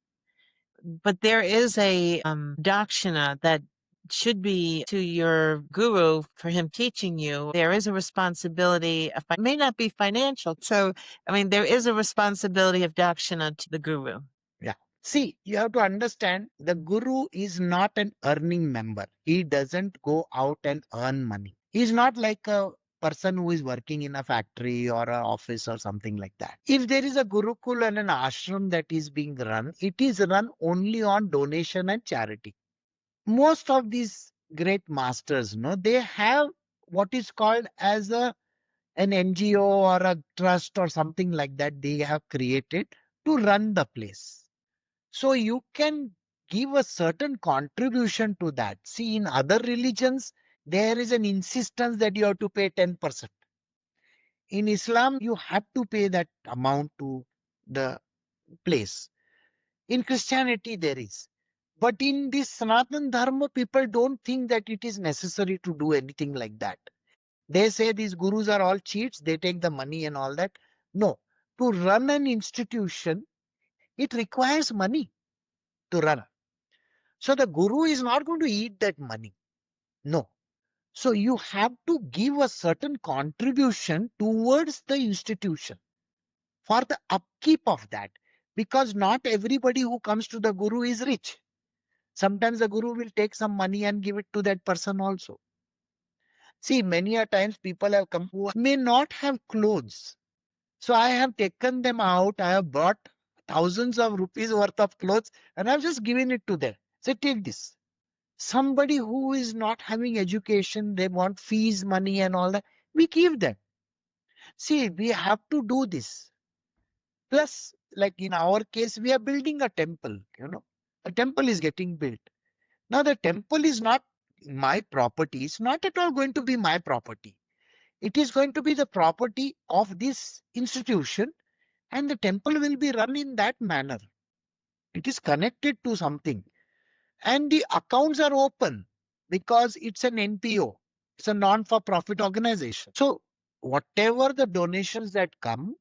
But there is a dakshina that should be to your guru for him teaching you. There is a responsibility, it may not be financial. So, there is a responsibility of dakshina to the guru. Yeah. See, you have to understand the guru is not an earning member. He doesn't go out and earn money. He's not like a person who is working in a factory or an office or something like that. If there is a gurukul and an ashram that is being run, it is run only on donation and charity. Most of these great masters, they have what is called as an NGO or a trust or something like that they have created to run the place. So you can give a certain contribution to that. See, in other religions, there is an insistence that you have to pay 10%. In Islam, you have to pay that amount to the place. In Christianity, there is. But in this Sanatana Dharma, people don't think that it is necessary to do anything like that. They say these gurus are all cheats, they take the money and all that. No. To run an institution, it requires money to run. So the guru is not going to eat that money. No. So you have to give a certain contribution towards the institution for the upkeep of that. Because not everybody who comes to the guru is rich. Sometimes the guru will take some money and give it to that person also. See, many a times people have come who may not have clothes. So I have taken them out. I have bought thousands of rupees worth of clothes and I've just given it to them. Say, take this. Somebody who is not having education, they want fees, money and all that, we give them. See, we have to do this. Plus, like in our case, we are building a temple, A temple is getting built. Now, the temple is not my property. It's not at all going to be my property. It is going to be the property of this institution. And the temple will be run in that manner. It is connected to something. And the accounts are open because it's an NPO. It's a non-for-profit organization. So whatever the donations that come,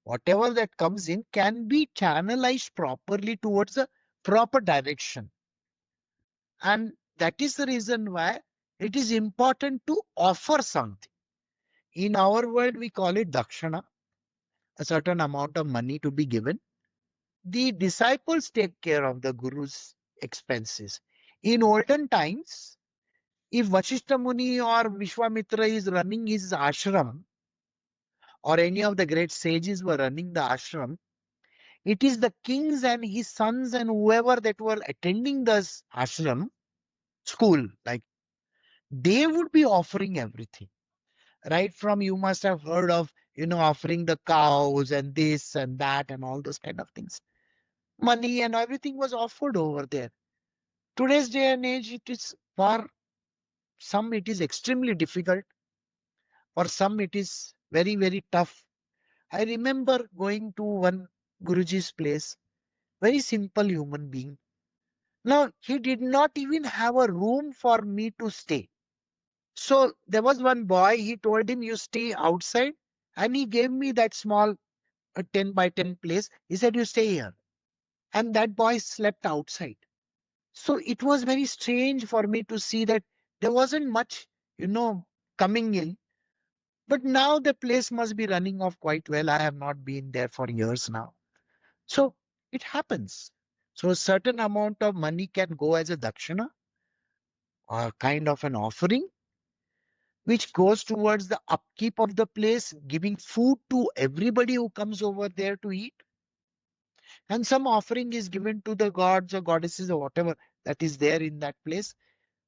whatever that comes in can be channelized properly towards a proper direction. And that is the reason why it is important to offer something. In our world, we call it Dakshina, a certain amount of money to be given. The disciples take care of the Guru's expenses. In olden times, if Vashishta Muni or Vishwamitra is running his ashram, or any of the great sages were running the ashram, it is the kings and his sons and whoever that were attending this ashram school, like they would be offering everything. Right from, you must have heard of, offering the cows and this and that and all those kind of things. Money and everything was offered over there. Today's day and age, it is for some, it is extremely difficult. For some, it is very, very tough. I remember going to one Guruji's place, very simple human being. Now, he did not even have a room for me to stay. So there was one boy, he told him, you stay outside. And he gave me that small a 10 by 10 place. He said, you stay here. And that boy slept outside. So it was very strange for me to see that there wasn't much, coming in. But now the place must be running off quite well. I have not been there for years now. So it happens. So a certain amount of money can go as a dakshina or kind of an offering, which goes towards the upkeep of the place, giving food to everybody who comes over there to eat. And some offering is given to the gods or goddesses or whatever that is there in that place.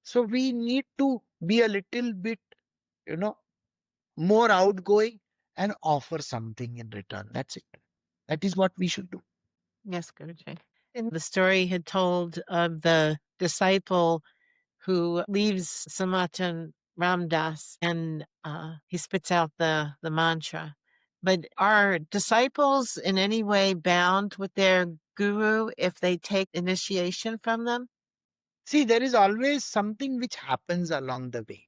So we need to be a little bit, you know, more outgoing and offer something in return. That's it. That is what we should do. Yes, Guruji. In the story had told of the disciple who leaves Sanatana Ramdas and he spits out the mantra. But are disciples in any way bound with their guru if they take initiation from them? See, there is always something which happens along the way.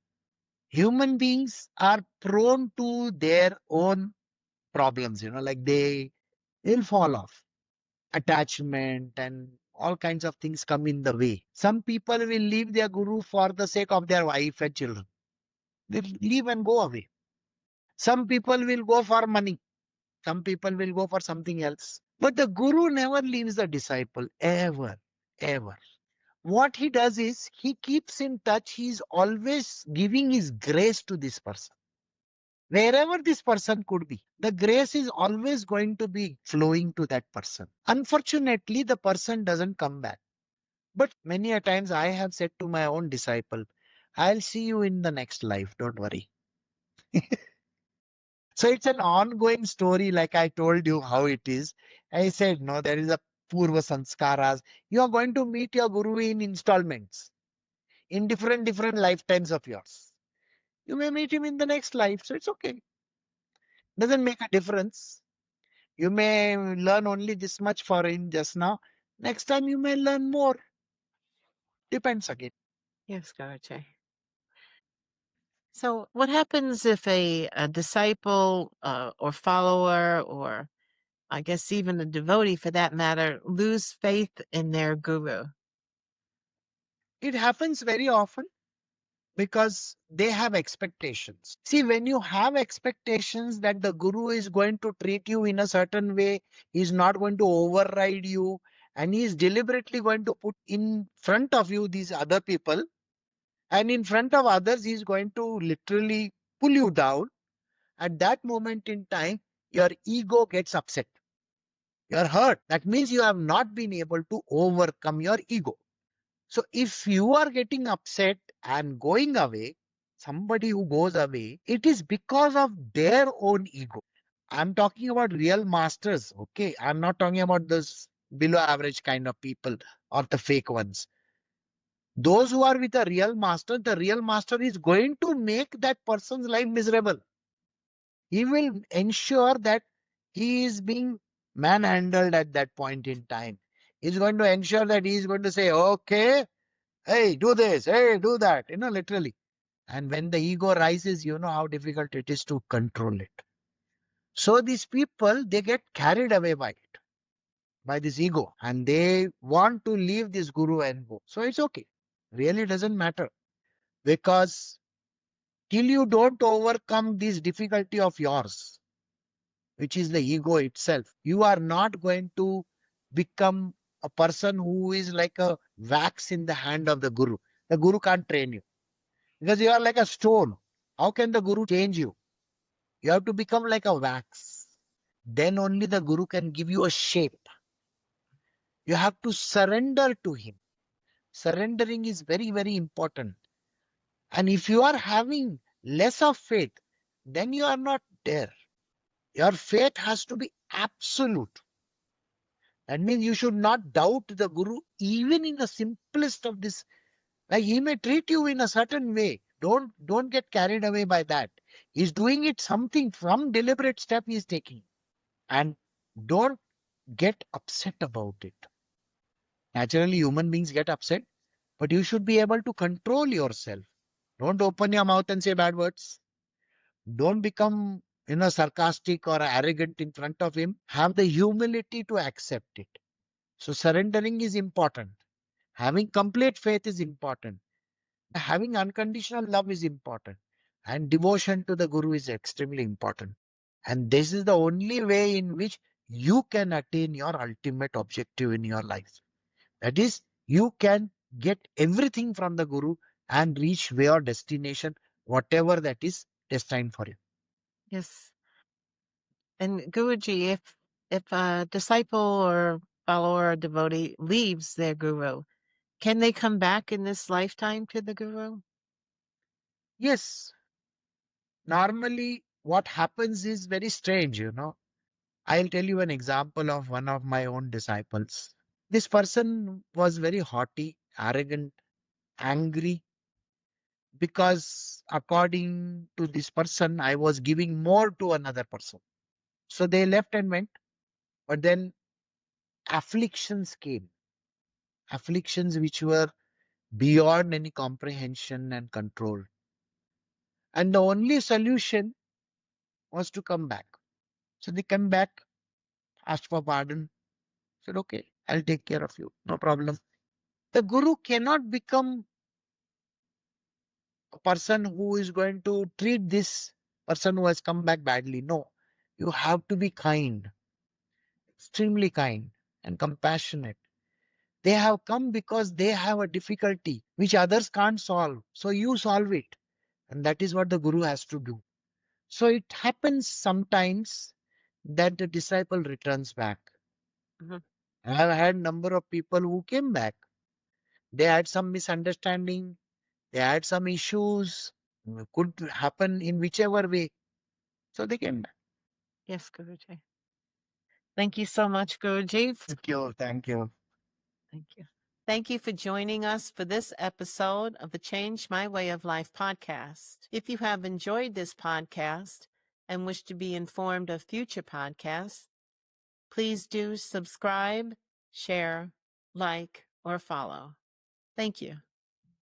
Human beings are prone to their own problems, like they'll fall off. Attachment and all kinds of things come in the way. Some people will leave their guru for the sake of their wife and children. They'll leave and go away. Some people will go for money. Some people will go for something else. But the guru never leaves the disciple, ever, ever. What he does is he keeps in touch. He's always giving his grace to this person. Wherever this person could be, the grace is always going to be flowing to that person. Unfortunately, the person doesn't come back. But many a times I have said to my own disciple, I'll see you in the next life. Don't worry. So it's an ongoing story, like I told you how it is. I said, no, there is a Purva Samskaras. You are going to meet your Guru in installments, in different lifetimes of yours. You may meet him in the next life, so it's okay. Doesn't make a difference. You may learn only this much for him just now. Next time you may learn more. Depends again. Yes, Guruji. So, what happens if a disciple or follower, or I guess even a devotee for that matter, lose faith in their guru? It happens very often because they have expectations. See, when you have expectations that the guru is going to treat you in a certain way, he's not going to override you, and he is deliberately going to put in front of you these other people, and in front of others, he's going to literally pull you down. At that moment in time, your ego gets upset. You're hurt. That means you have not been able to overcome your ego. So if you are getting upset and going away, somebody who goes away, it is because of their own ego. I'm talking about real masters, okay? I'm not talking about those below average kind of people or the fake ones. Those who are with a real master, the real master is going to make that person's life miserable. He will ensure that he is being manhandled at that point in time. He's going to ensure that he's going to say, okay, hey, do this, hey, do that, literally. And when the ego rises, you know how difficult it is to control it. So these people, they get carried away by it, by this ego, and they want to leave this guru and go. So it's okay. Really doesn't matter, because till you don't overcome this difficulty of yours, which is the ego itself, you are not going to become a person who is like a wax in the hand of the guru. The guru can't train you because you are like a stone. How can the guru change you? You have to become like a wax. Then only the guru can give you a shape. You have to surrender to him. Surrendering is very, very important. And if you are having less of faith, then you are not there. Your faith has to be absolute. That means you should not doubt the guru, even in the simplest of this. Like he may treat you in a certain way. Don't get carried away by that. He's doing it something, some deliberate step he is taking. And don't get upset about it. Naturally, human beings get upset, but you should be able to control yourself. Don't open your mouth and say bad words. Don't become, sarcastic or arrogant in front of him. Have the humility to accept it. So surrendering is important. Having complete faith is important. Having unconditional love is important. And devotion to the Guru is extremely important. And this is the only way in which you can attain your ultimate objective in your life. That is, you can get everything from the Guru and reach your destination, whatever that is destined for you. Yes. And Guruji, if a disciple or follower or devotee leaves their guru, can they come back in this lifetime to the guru? Yes. Normally, what happens is very strange, I'll tell you an example of one of my own disciples. This person was very haughty, arrogant, angry, because according to this person, I was giving more to another person. So they left and went, but then afflictions came, afflictions which were beyond any comprehension and control. And the only solution was to come back. So they came back, asked for pardon, said, okay, I'll take care of you, no problem. The guru cannot become a person who is going to treat this person who has come back badly. No, you have to be kind, extremely kind and compassionate. They have come because they have a difficulty which others can't solve. So you solve it. And that is what the guru has to do. So it happens sometimes that the disciple returns back. Mhm. I have had number of people who came back. They had some misunderstanding. They had some issues. Could happen in whichever way. So they came back. Yes, Guruji. Thank you so much, Guruji. Thank you. Thank you. Thank you. Thank you for joining us for this episode of the Change My Way of Life podcast. If you have enjoyed this podcast and wish to be informed of future podcasts, please do subscribe, share, like, or follow. Thank you.